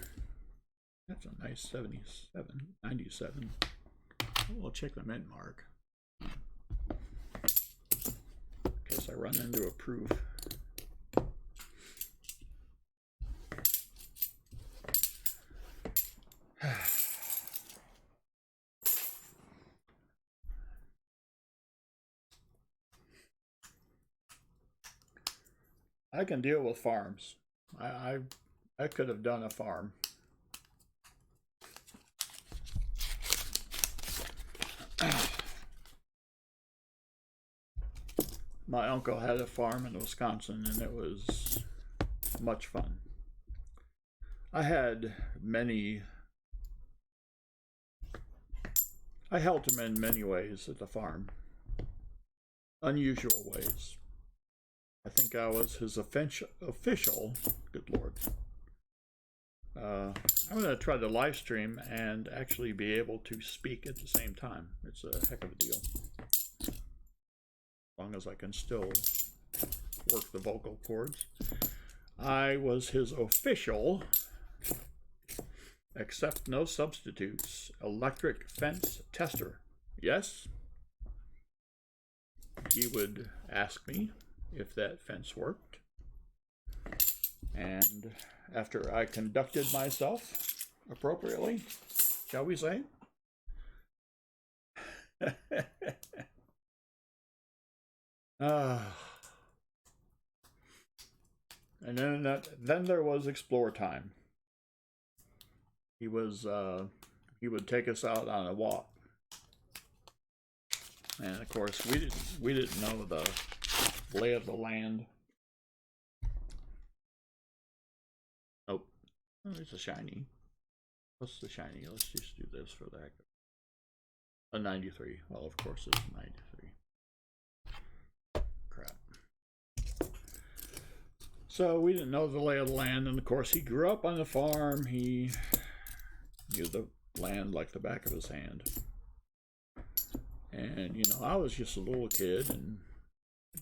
A: That's a nice 97. We'll check the mint mark. Guess I run into a proof. I can deal with farms. I could have done a farm. My uncle had a farm in Wisconsin, and it was much fun. I helped him in many ways at the farm. Unusual ways. I think I was his official, good Lord. I'm going to try to live stream and actually be able to speak at the same time. It's a heck of a deal. As long as I can still work the vocal cords. I was his official, accept no substitutes, electric fence tester. Yes? He would ask me if that fence worked. And after I conducted myself appropriately, shall we say? And then there was explore time. He would take us out on a walk, and of course we didn't know the lay of the land. Oh, it's a shiny. What's the shiny? Let's just do this for the heck of it. A 93. Well, of course it's a 93. Crap. So we didn't know the lay of the land, and of course he grew up on the farm. He knew the land like the back of his hand. And, you know, I was just a little kid and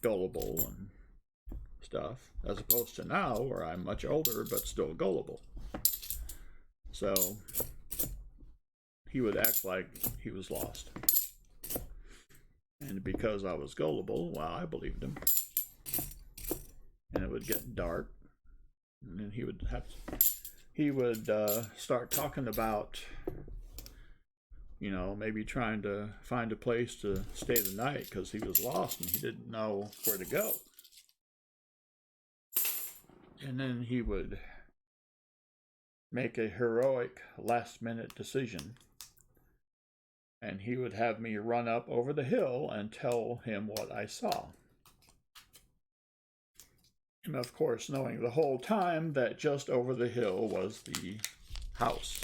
A: gullible and stuff, as opposed to now where I'm much older but still gullible. So he would act like he was lost. And because I was gullible, well, I believed him. And it would get dark, and then he would start talking about, you know, maybe trying to find a place to stay the night because he was lost and he didn't know where to go. And then he would make a heroic last-minute decision, and he would have me run up over the hill and tell him what I saw. And of course, knowing the whole time that just over the hill was the house.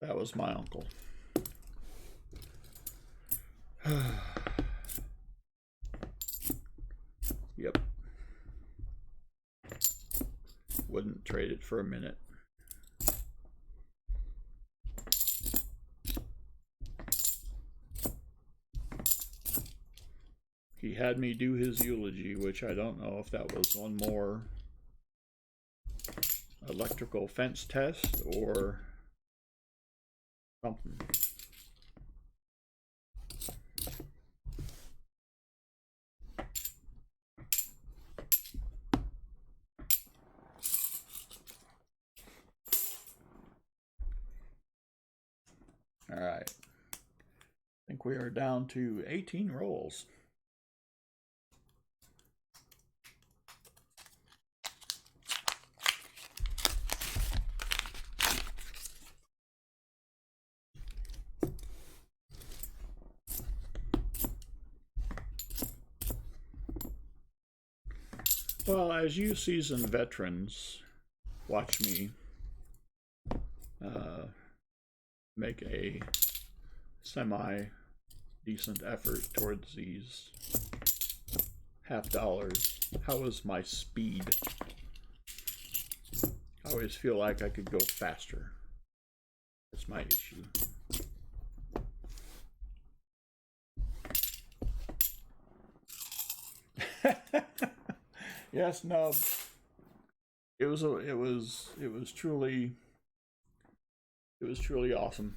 A: That was my uncle. Yep. concentrate it for a minute. He had me do his eulogy, which I don't know if that was one more electrical fence test or something. All right. I think we are down to 18 rolls. Well, as you seasoned veterans watch me make a semi-decent effort towards these $50, how is my speed? I always feel like I could go faster. That's my issue. Yes, Nub. It was truly awesome.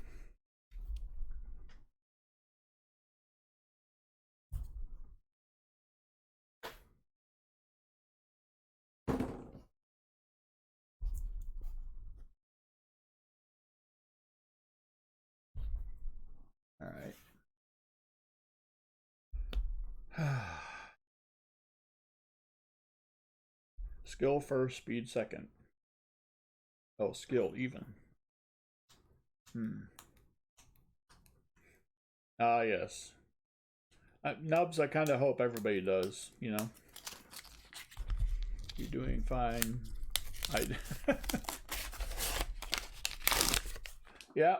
A: All right. Skill first, speed second. Oh, skill even. Ah, yes. Nubs, I kind of hope everybody does, you know. You're doing fine. Yeah.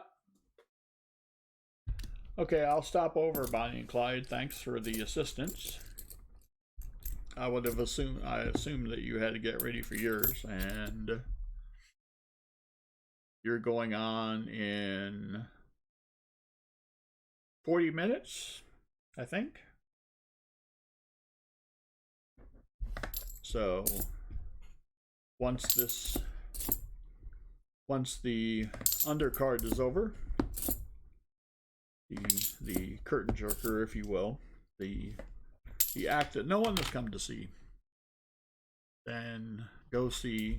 A: Okay, I'll stop over, Bonnie and Clyde. Thanks for the assistance. I assumed that you had to get ready for yours, and you're going on in 40 minutes, I think. So once the undercard is over, the curtain jerker, if you will, the act that no one has come to see, then go see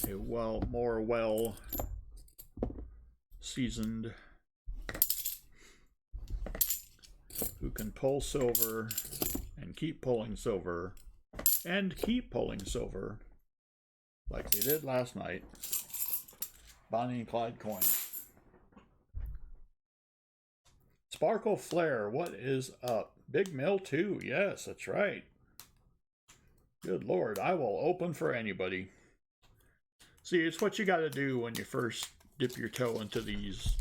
A: a more seasoned who can pull silver and keep pulling silver and keep pulling silver like they did last night. Bonnie and Clyde coin. Sparkle Flare, what is up? Big Mill 2, yes, that's right. Good Lord, I will open for anybody. See, it's what you got to do when you first dip your toe into these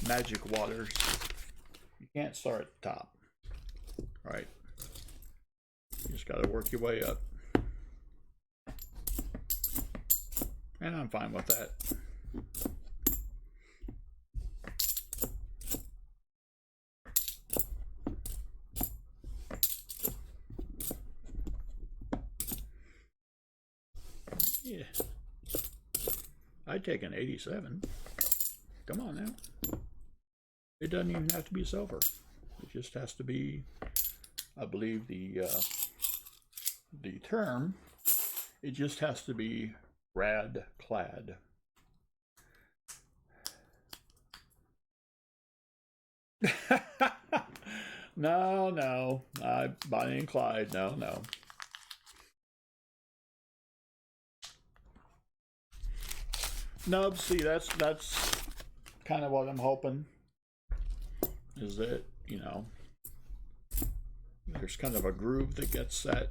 A: magic waters. You can't start at the top, right? You just got to work your way up. And I'm fine with that. Yeah. I'd take an 87. Come on now. It doesn't even have to be silver. It just has to be, I believe the term, it just has to be rad clad. No. Bonnie and Clyde, no. Nub, see, that's kind of what I'm hoping, is that, you know, there's kind of a groove that gets set,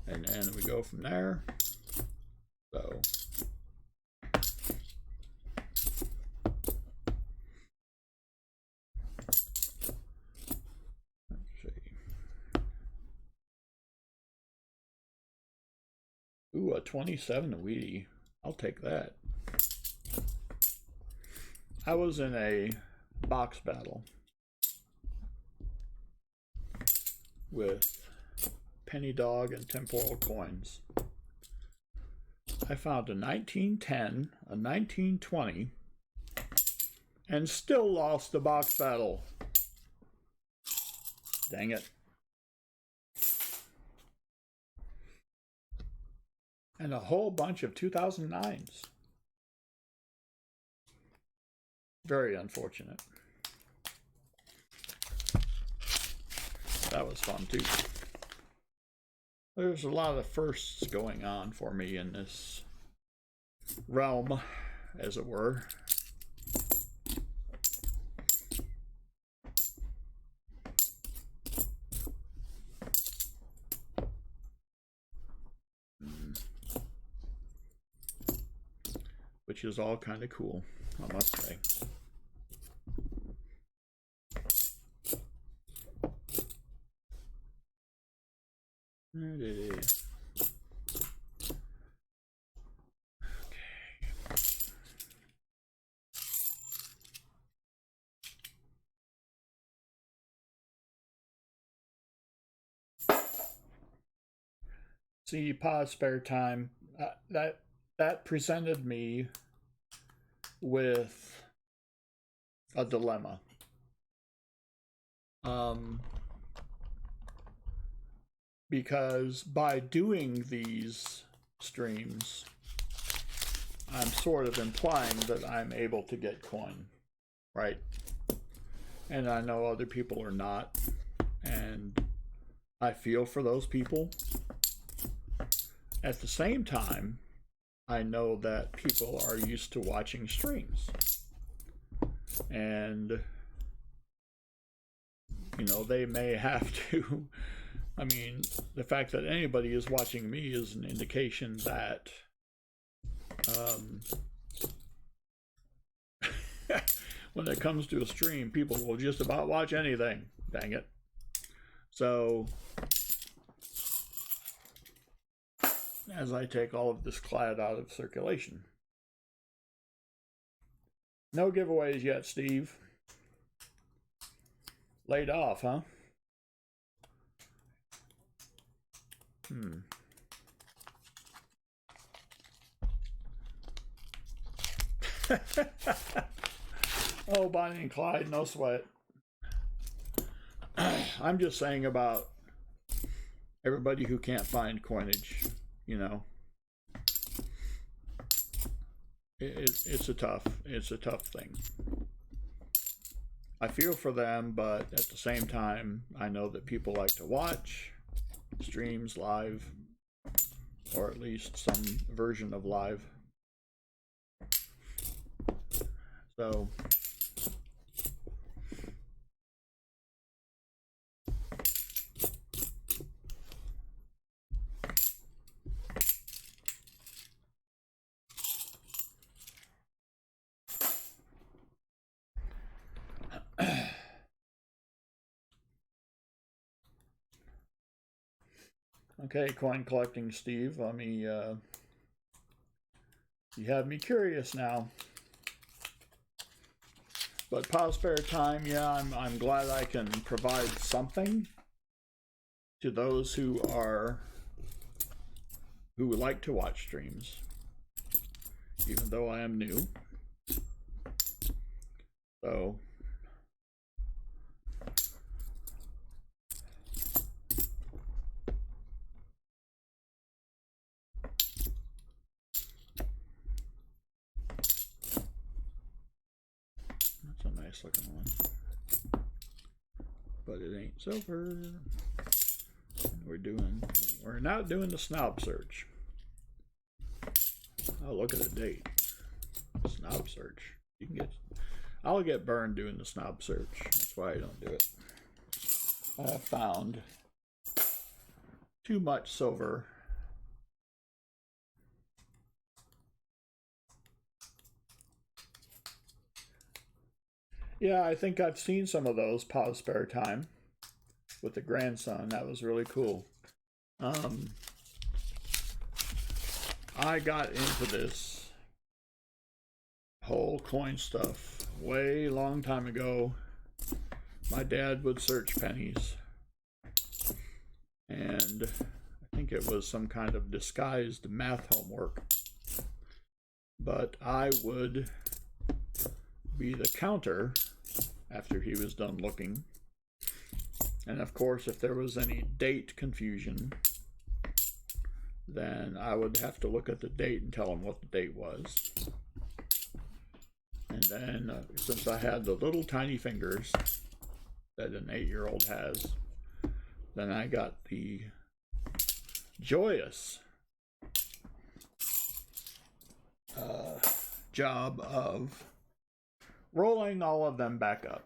A: and then we go from there. So let's see. Ooh, a 27 Wheatie. I'll take that. I was in a box battle with penny dog and temporal coins. I found a 1910, a 1920, and still lost the box battle. Dang it. And a whole bunch of 2009s. Very unfortunate. That was fun too. There's a lot of firsts going on for me in this realm, as it were. Which is all kind of cool, I must say. Okay. See, pause spare time. That presented me with a dilemma. Because by doing these streams, I'm sort of implying that I'm able to get coin, right? And I know other people are not, and I feel for those people. At the same time, I know that people are used to watching streams. And, you know, they may have to, I mean, the fact that anybody is watching me is an indication that when it comes to a stream, people will just about watch anything. Dang it. So, as I take all of this clad out of circulation. No giveaways yet, Steve. Laid off, huh? Oh, Bonnie and Clyde, no sweat. I'm just saying about everybody who can't find coinage, you know. It's a tough thing. I feel for them, but at the same time, I know that people like to watch streams live, or at least some version of live. So okay, coin collecting Steve, let me you have me curious now. But pause spare time, yeah, I'm glad I can provide something to those who like to watch streams, even though I am new. So that's a nice looking one, but it ain't silver. We're not doing the snob search. Oh, look at the date. Snob search. I'll get burned doing the snob search. That's why I don't do it. I have found too much silver. Yeah, I think I've seen some of those pause spare time with the grandson. That was really cool. I got into this whole coin stuff way long time ago. My dad would search pennies, and I think it was some kind of disguised math homework. But I would be the counter after he was done looking. And of course, if there was any date confusion, then I would have to look at the date and tell him what the date was. And then, since I had the little tiny fingers that an 8-year-old has, then I got the joyous job of rolling all of them back up.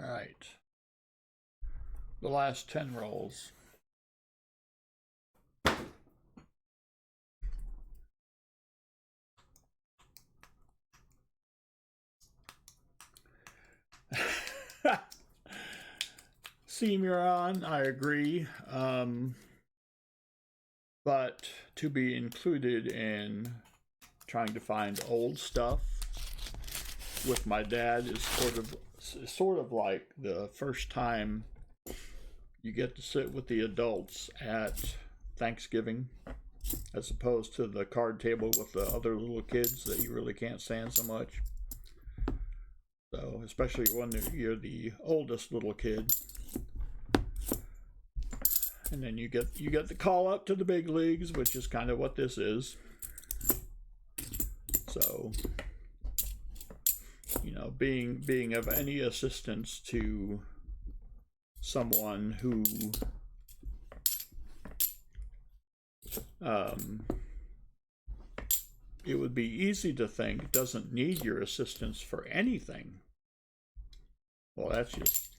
A: All right. The last 10 rolls. Cimarron, I agree. But to be included in trying to find old stuff with my dad is sort of like the first time you get to sit with the adults at Thanksgiving, as opposed to the card table with the other little kids that you really can't stand so much. So, especially when you're the oldest little kid. And then you get the call up to the big leagues, which is kind of what this is. So, you know, being of any assistance to someone who it would be easy to think doesn't need your assistance for anything. Well, that's just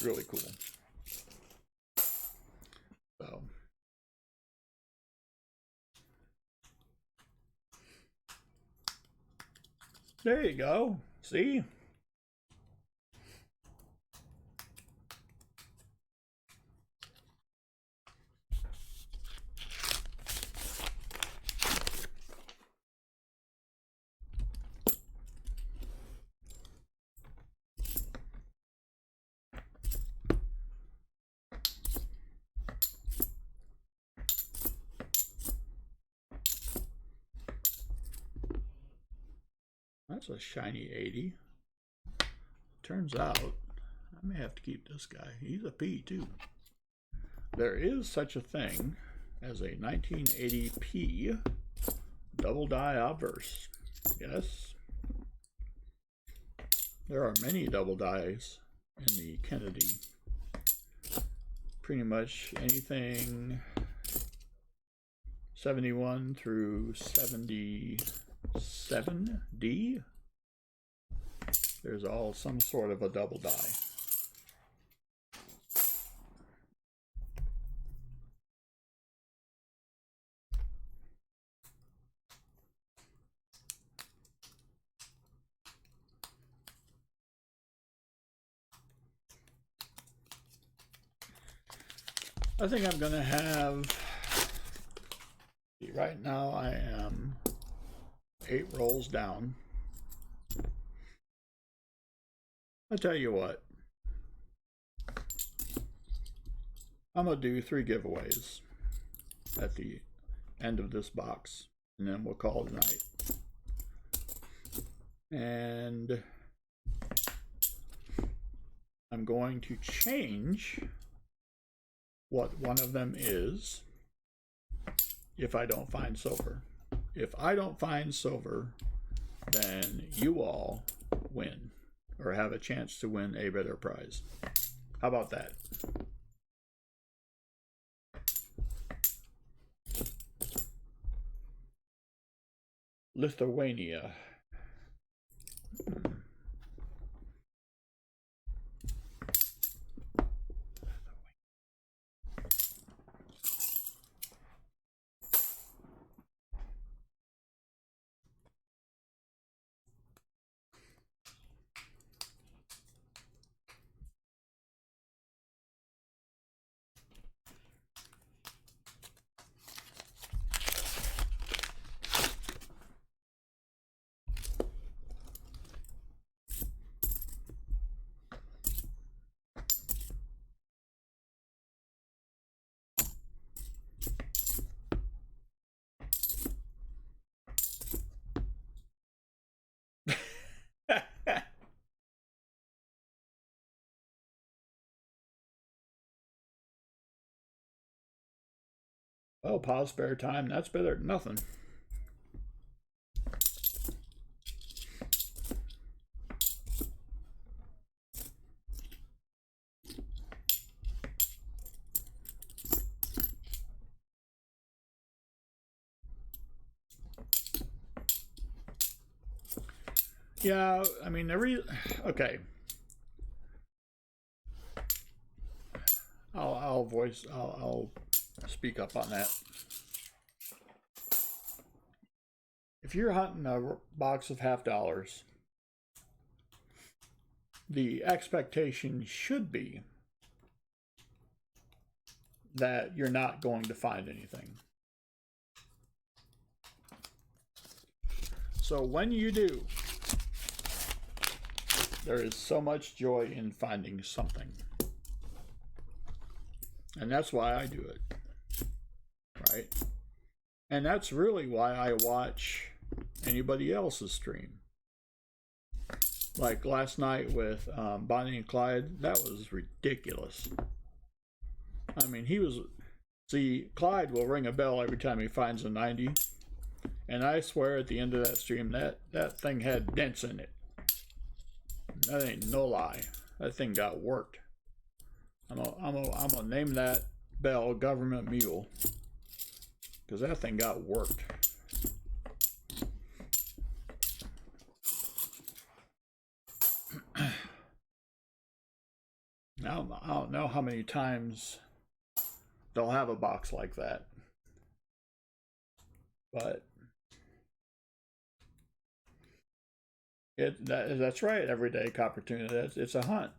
A: really cool. So there you go. See? That's a shiny 80. Turns out I may have to keep this guy. He's a P too. There is such a thing as a 1980p double die obverse. Yes. There are many double dies in the Kennedy. Pretty much anything 71 through 77D. There's all some sort of a double die. I think I'm going to have, right now I am 8 rolls down. I'll tell you what, I'm going to do 3 giveaways at the end of this box, and then we'll call it a night. And I'm going to change what one of them is if I don't find silver. If I don't find silver, then you all win, or have a chance to win a better prize. How about that? Lithuania. Well, pause spare time. That's better than nothing. Yeah, I mean, okay. I'll speak up on that. If you're hunting a box of $50, the expectation should be that you're not going to find anything. So when you do, there is so much joy in finding something. And that's why I do it, right? And that's really why I watch anybody else's stream. Like last night with Bonnie and Clyde, that was ridiculous. I mean, Clyde will ring a bell every time he finds a 90. And I swear at the end of that stream, that thing had dents in it. That ain't no lie. That thing got worked. I'm gonna name that bell Government Mule, because that thing got worked. Now I don't know how many times they'll have a box like that, but that's right. Everyday copper tuna. It's a hunt.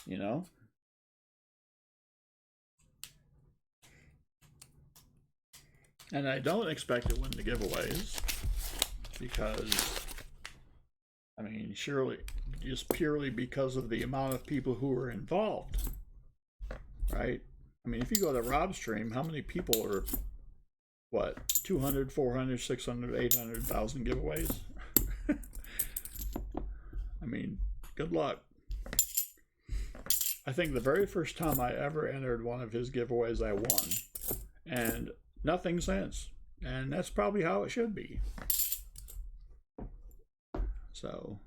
A: You know. And I don't expect to win the giveaways because, I mean, surely just purely because of the amount of people who are involved, right? I mean, if you go to Rob's stream, how many people are, what, 200, 400, 600, 800,000 giveaways? I mean, good luck. I think the very first time I ever entered one of his giveaways, I won. And nothing since. And that's probably how it should be. So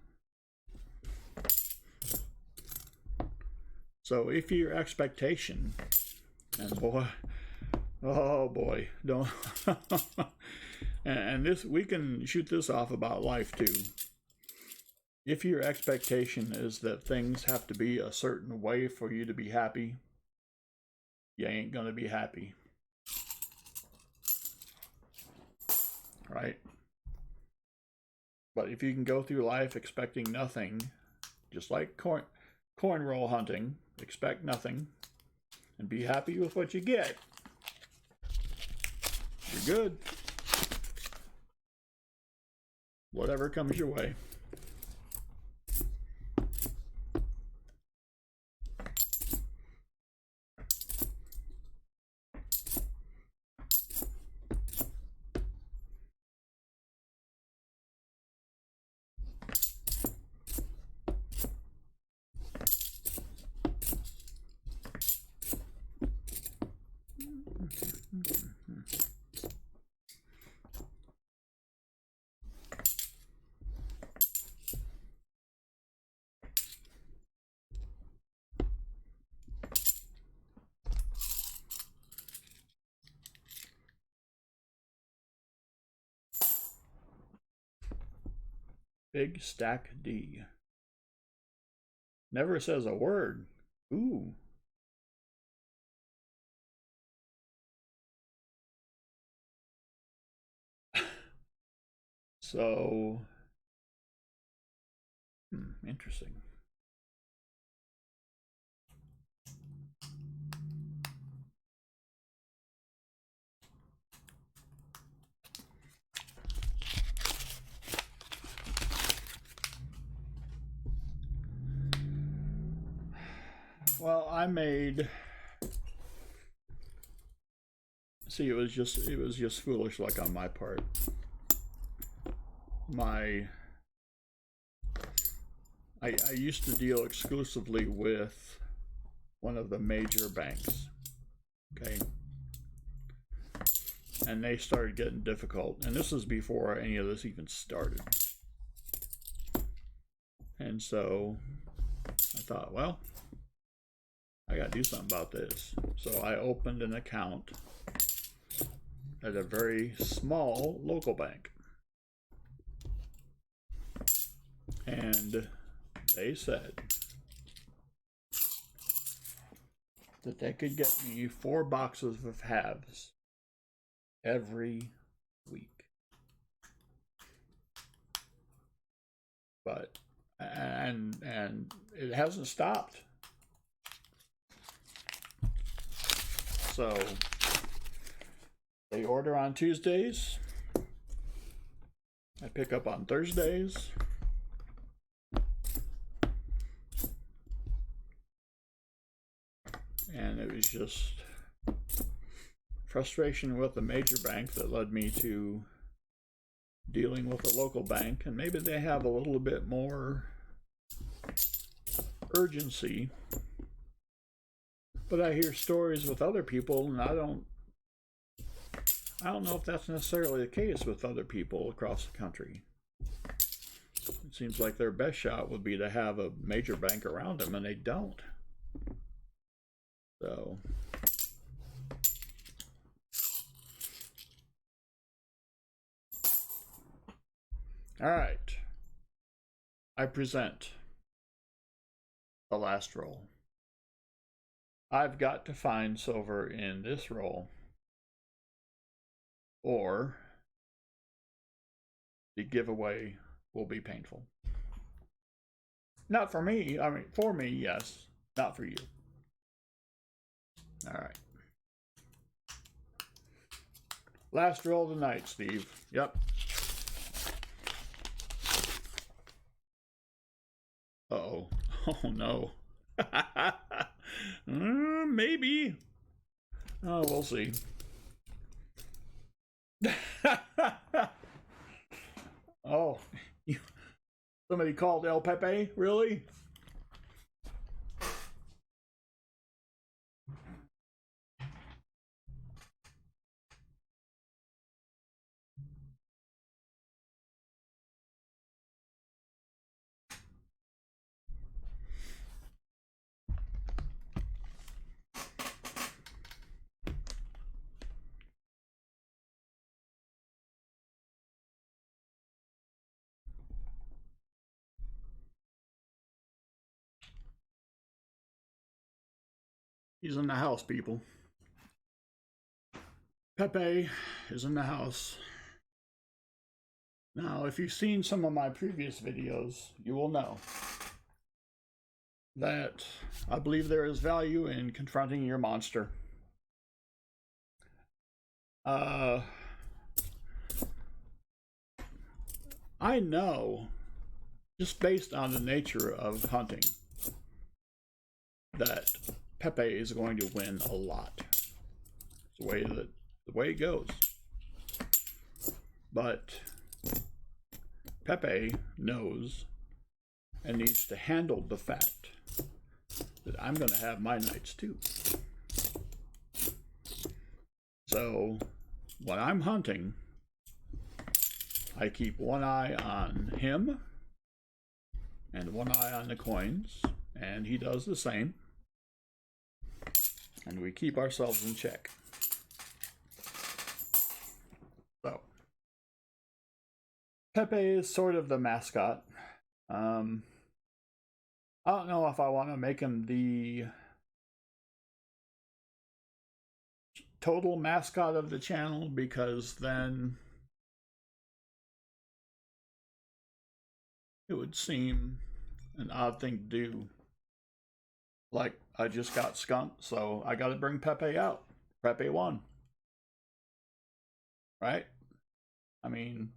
A: if your expectation, and boy, oh boy, don't, and this, we can shoot this off about life too. If your expectation is that things have to be a certain way for you to be happy, you ain't gonna be happy. Right? But if you can go through life expecting nothing, just like cornroll hunting, expect nothing, and be happy with what you get, you're good. Whatever comes your way. Big Stack D. Never says a word. Ooh. So, interesting. Well, I made. See, it was just foolish luck on my part. I used to deal exclusively with one of the major banks. Okay. And they started getting difficult. And this was before any of this even started. And so I thought, well, I got to do something about this. So I opened an account at a very small local bank. And they said that they could get me 4 boxes of halves every week. But and it hasn't stopped. So they order on Tuesdays. I pick up on Thursdays. And it was just frustration with the major bank that led me to dealing with a local bank. And maybe they have a little bit more urgency. But I hear stories with other people, and I don't know if that's necessarily the case with other people across the country. It seems like their best shot would be to have a major bank around them, and they don't. So, all right. I present the last roll. I've got to find silver in this roll, or the giveaway will be painful. Not for me. I mean, for me, yes. Not for you. All right. Last roll of the night, Steve. Yep. Uh-oh. Oh, no. Maybe. Oh, we'll see. Oh, somebody called El Pepe? Really? He's in the house, people. Pepe is in the house. Now, if you've seen some of my previous videos, you will know that I believe there is value in confronting your monster. I know, just based on the nature of hunting, that Pepe is going to win a lot. It's the way it goes. But Pepe knows and needs to handle the fact that I'm going to have my nights too. So when I'm hunting, I keep one eye on him and one eye on the coins, and he does the same. And we keep ourselves in check. So, Pepe is sort of the mascot. Um, I don't know if I want to make him the total mascot of the channel, because then it would seem an odd thing to do. Like, I just got skunked, so I got to bring Pepe out. Pepe won. Right? I mean,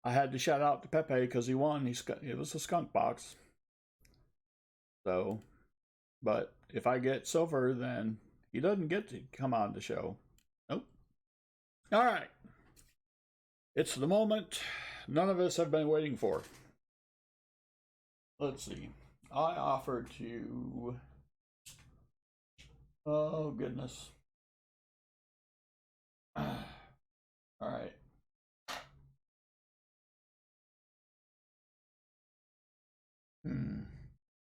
A: I had to shout out to Pepe because he won. It was a skunk box. So, but if I get silver, then he doesn't get to come on the show. Nope. All right. It's the moment none of us have been waiting for. Let's see. I offered to. Oh, goodness. All right.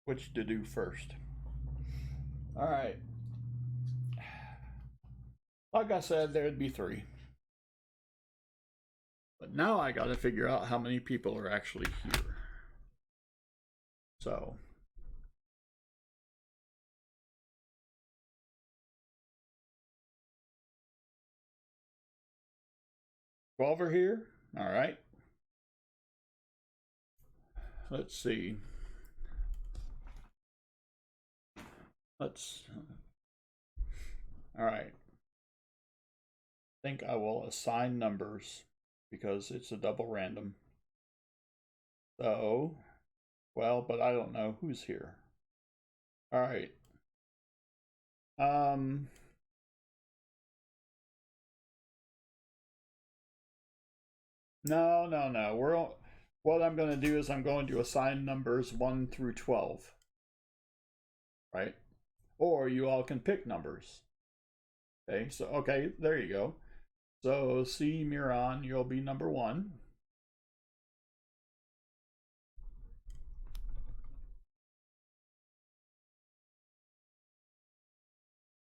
A: Which to do first? All right. Like I said, there'd be 3. But now I got to figure out how many people are actually here. So. $12 are here. All right. Let's see. All right. I think I will assign numbers because it's a double random. So, well, but I don't know who's here. All right. No. What I'm going to do is I'm going to assign numbers 1 through 12. Right? Or you all can pick numbers. Okay, so, okay, there you go. So, C. Miron, you'll be number 1.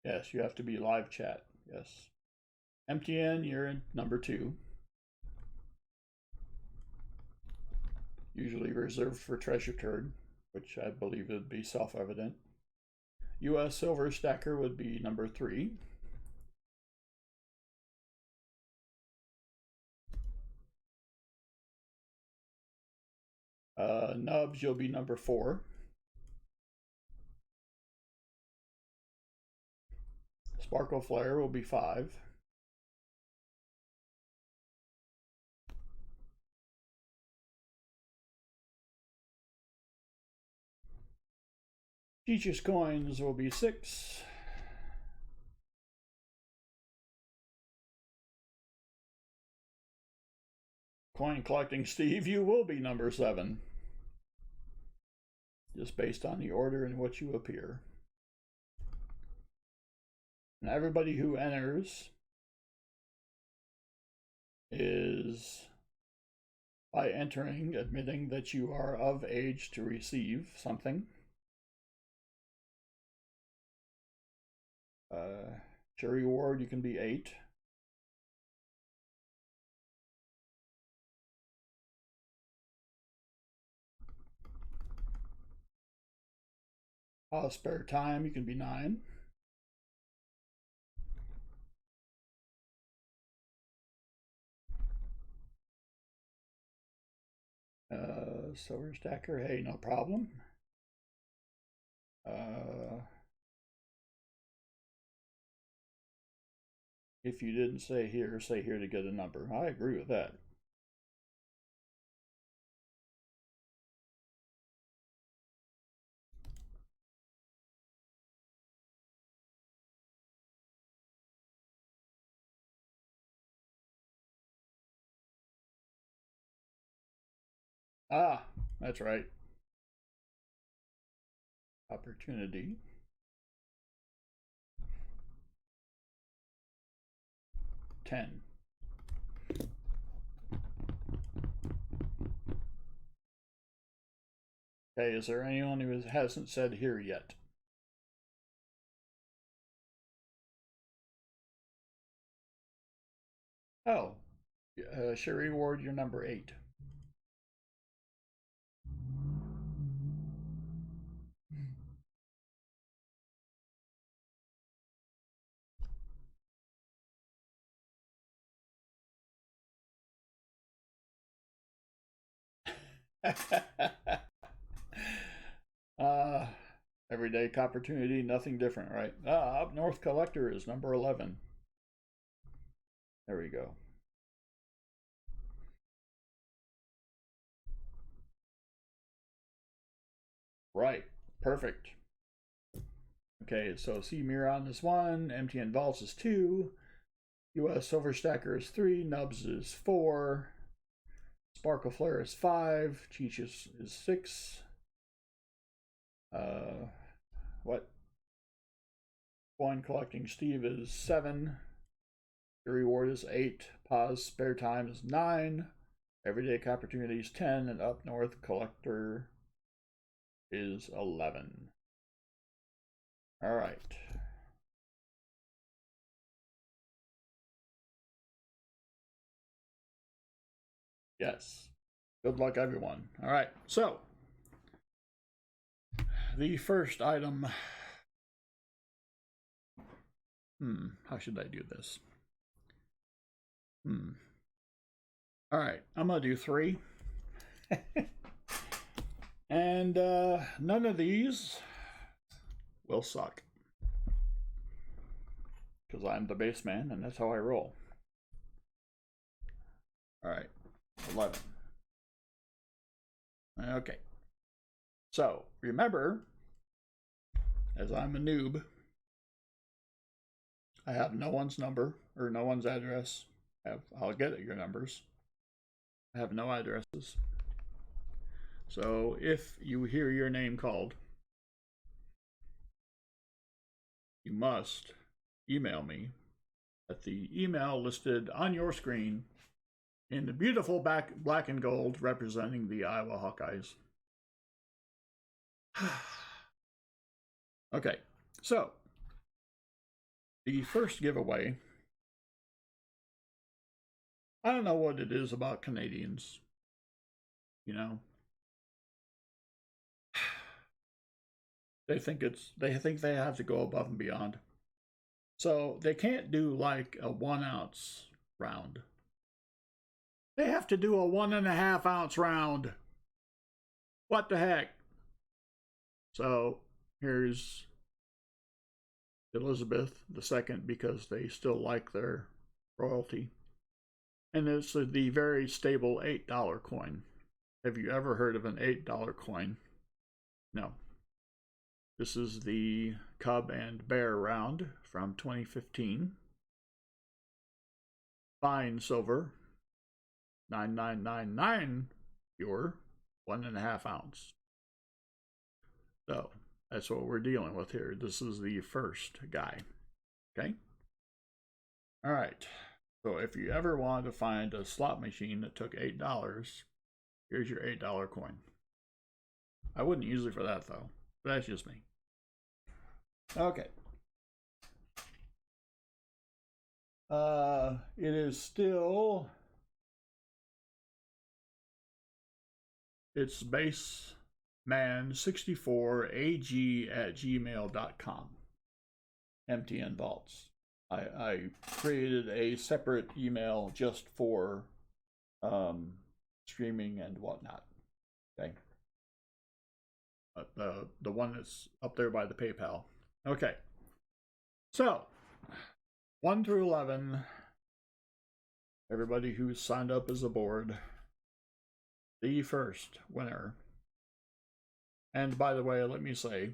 A: Yes, you have to be live chat. Yes. MTN, you're in number 2. Usually reserved for treasure turd, which I believe would be self-evident. US Silver Stacker would be number 3. Nubs, you'll be number 4. Sparkle Flare will be 5. Peaches Coins will be 6. Coin Collecting Steve, you will be number 7. Just based on the order in which you appear. And everybody who enters is, by entering, admitting that you are of age to receive something. Jury award, you can be 8. Spare time, you can be 9. Silver Stacker, hey, no problem. If you didn't say here to get a number. I agree with that. Ah, that's right. Opportunity. 10. Okay, is there anyone who hasn't said here yet? Oh, Sherry Ward, you're number 8. uh, everyday opportunity, nothing different, right? Up North Collector is number 11. There we go. Right, perfect. Okay, so C Miron is 1, MTN Vaults is 2, US Silver Stacker is 3, Nubs is 4, Sparkle Flare is 5, Cheech is 6. What? Coin Collecting Steve is 7. The reward is 8. Pause Spare Time is 9. Everyday Opportunity is 10. And Up North Collector is 11. All right. Yes. Good luck, everyone. All right. So, the first item. How should I do this? All right. I'm going to do 3. And none of these will suck. Because I'm the Bassman, and that's how I roll. All right. 11. Okay. So, remember, as I'm a noob, I have no one's number or no one's address. I'll get your numbers. I have no addresses. So, if you hear your name called, you must email me at the email listed on your screen in the beautiful black and gold representing the Iowa Hawkeyes. Okay, so the first giveaway, I don't know what it is about Canadians, you know. They think they have to go above and beyond. So they can't do like a 1 ounce round. They have to do a 1.5 ounce round. What the heck? So here's Elizabeth II because they still like their royalty. And it's the very stable $8 coin. Have you ever heard of an $8 coin? No. This is the Cub and Bear round from 2015. Fine silver, 9999 pure, 1.5 ounce. So that's what we're dealing with here. This is the first guy. Okay. All right. So if you ever want to find a slot machine that took $8, here's your $8 coin. I wouldn't use it for that though. But that's just me. Okay. It is still, it's bassman64ag@gmail.com. MTN Vaults. I created a separate email just for streaming and whatnot. Okay. The one that's up there by the PayPal. Okay. So, 1 through 11, everybody who's signed up as a board, the first winner. And by the way, let me say,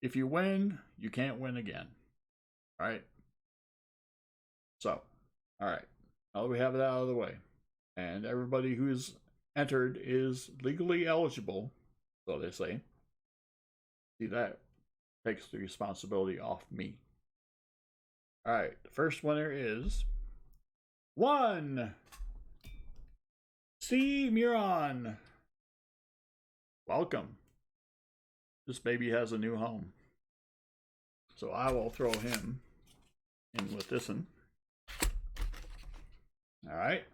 A: if you win, you can't win again. All right? So, all right. Now that we have it out of the way, and everybody who's entered is legally eligible, so they say. See, that takes the responsibility off me. All right, the first winner is 1 C Muron. Welcome. This baby has a new home. So I will throw him in with this one. All right.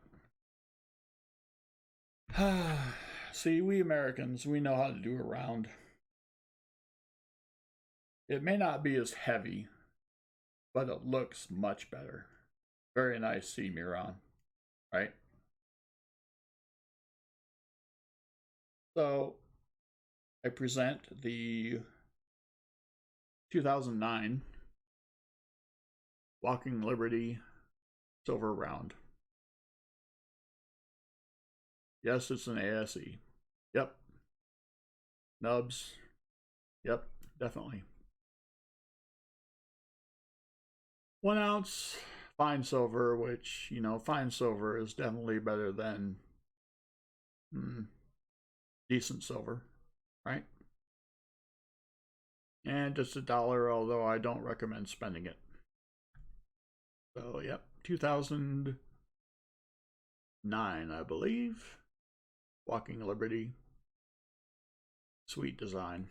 A: See, we Americans, we know how to do a round. It may not be as heavy, but it looks much better. Very nice C-Muron, right? So I present the 2009 Walking Liberty Silver Round. Yes, it's an ASE. Yep. Nubs. Yep, definitely. 1 ounce fine silver, which, you know, fine silver is definitely better than decent silver, right? And just $1, although I don't recommend spending it. So, yep, 2009, I believe. Walking Liberty. Sweet design.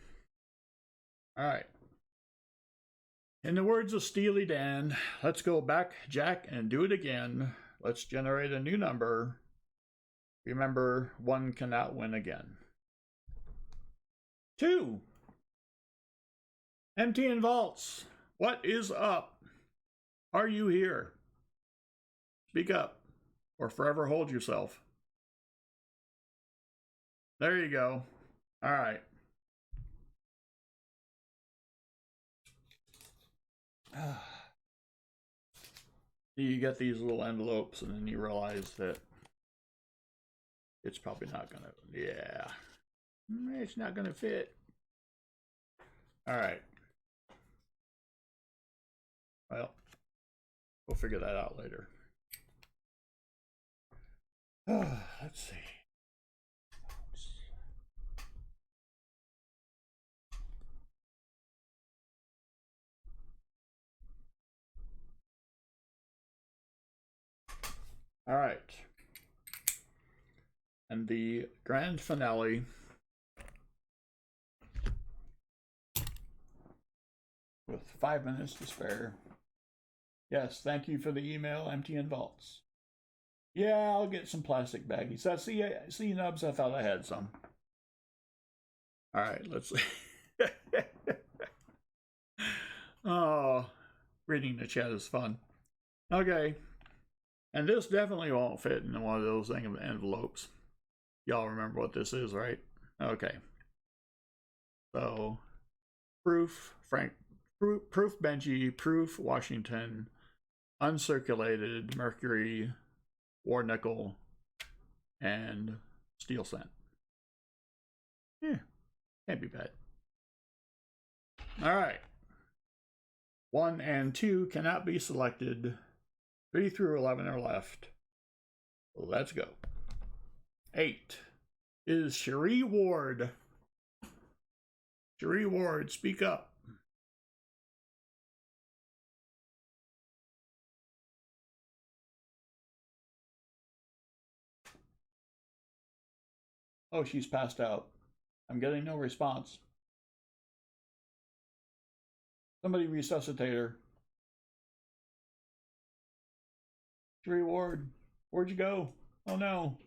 A: All right. In the words of Steely Dan, let's go back, Jack, and do it again. Let's generate a new number. Remember, one cannot win again. 2. Empty and Vaults. What is up? Are you here? Speak up, or forever hold yourself. There you go. All right. You get these little envelopes, and then you realize that it's probably not gonna. Yeah, it's not gonna fit. All right. Well, we'll figure that out later. Let's see. All right. And the grand finale with 5 minutes to spare. Yes, thank you for the email, Empty and Vaults. Yeah, I'll get some plastic baggies. See, Nubs, I thought I had some. All right, let's see. Oh, reading the chat is fun. Okay. And this definitely won't fit in one of those envelopes. Y'all remember what this is, right? Okay. So, proof Benji, proof Washington, uncirculated Mercury, war nickel, and steel cent. Yeah, can't be bad. All right. 1 and 2 cannot be selected. 3 through 11 are left. Let's go. 8 is Cherie Ward. Cherie Ward, speak up. Oh, she's passed out. I'm getting no response. Somebody resuscitate her. Cherie Ward, where'd you go? Oh no.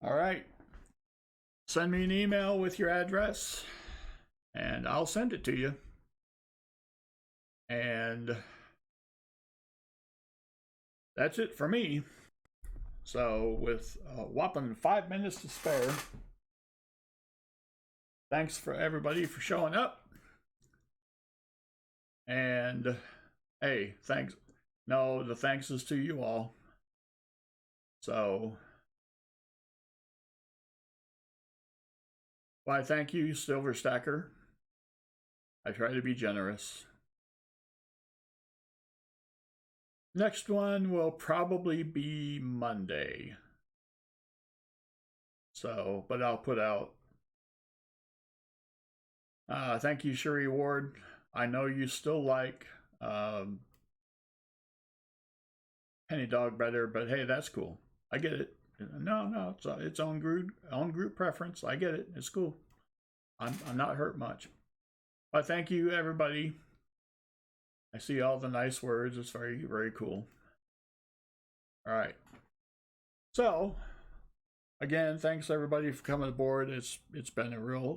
A: All right. Send me an email with your address and I'll send it to you. And that's it for me. So with a whopping 5 minutes to spare, thanks for everybody for showing up. And hey, thanks. No, the thanks is to you all. So, why, thank you, Silver Stacker. I try to be generous. Next one will probably be Monday. So, but I'll put out. Thank you, Cherie Ward. I know you still like Penny Dog better, but hey, that's cool. I get it. No, it's its own group preference. I get it. It's cool. I'm not hurt much. But thank you, everybody. I see all the nice words. It's very, very cool. All right. So, again, thanks everybody for coming aboard. It's been a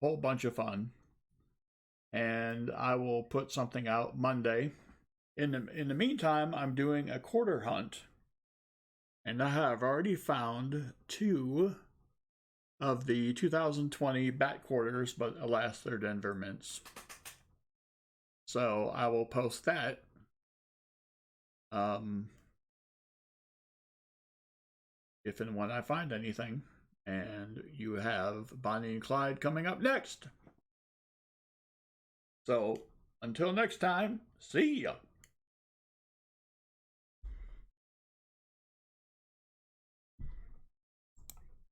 A: whole bunch of fun. and I will put something out Monday. In the meantime, I'm doing a quarter hunt, and I have already found 2 of the 2020 bat quarters, but alas, they're Denver mints. So I will post that. If and when I find anything. And you have Bonnie and Clyde coming up next. So until next time, see ya.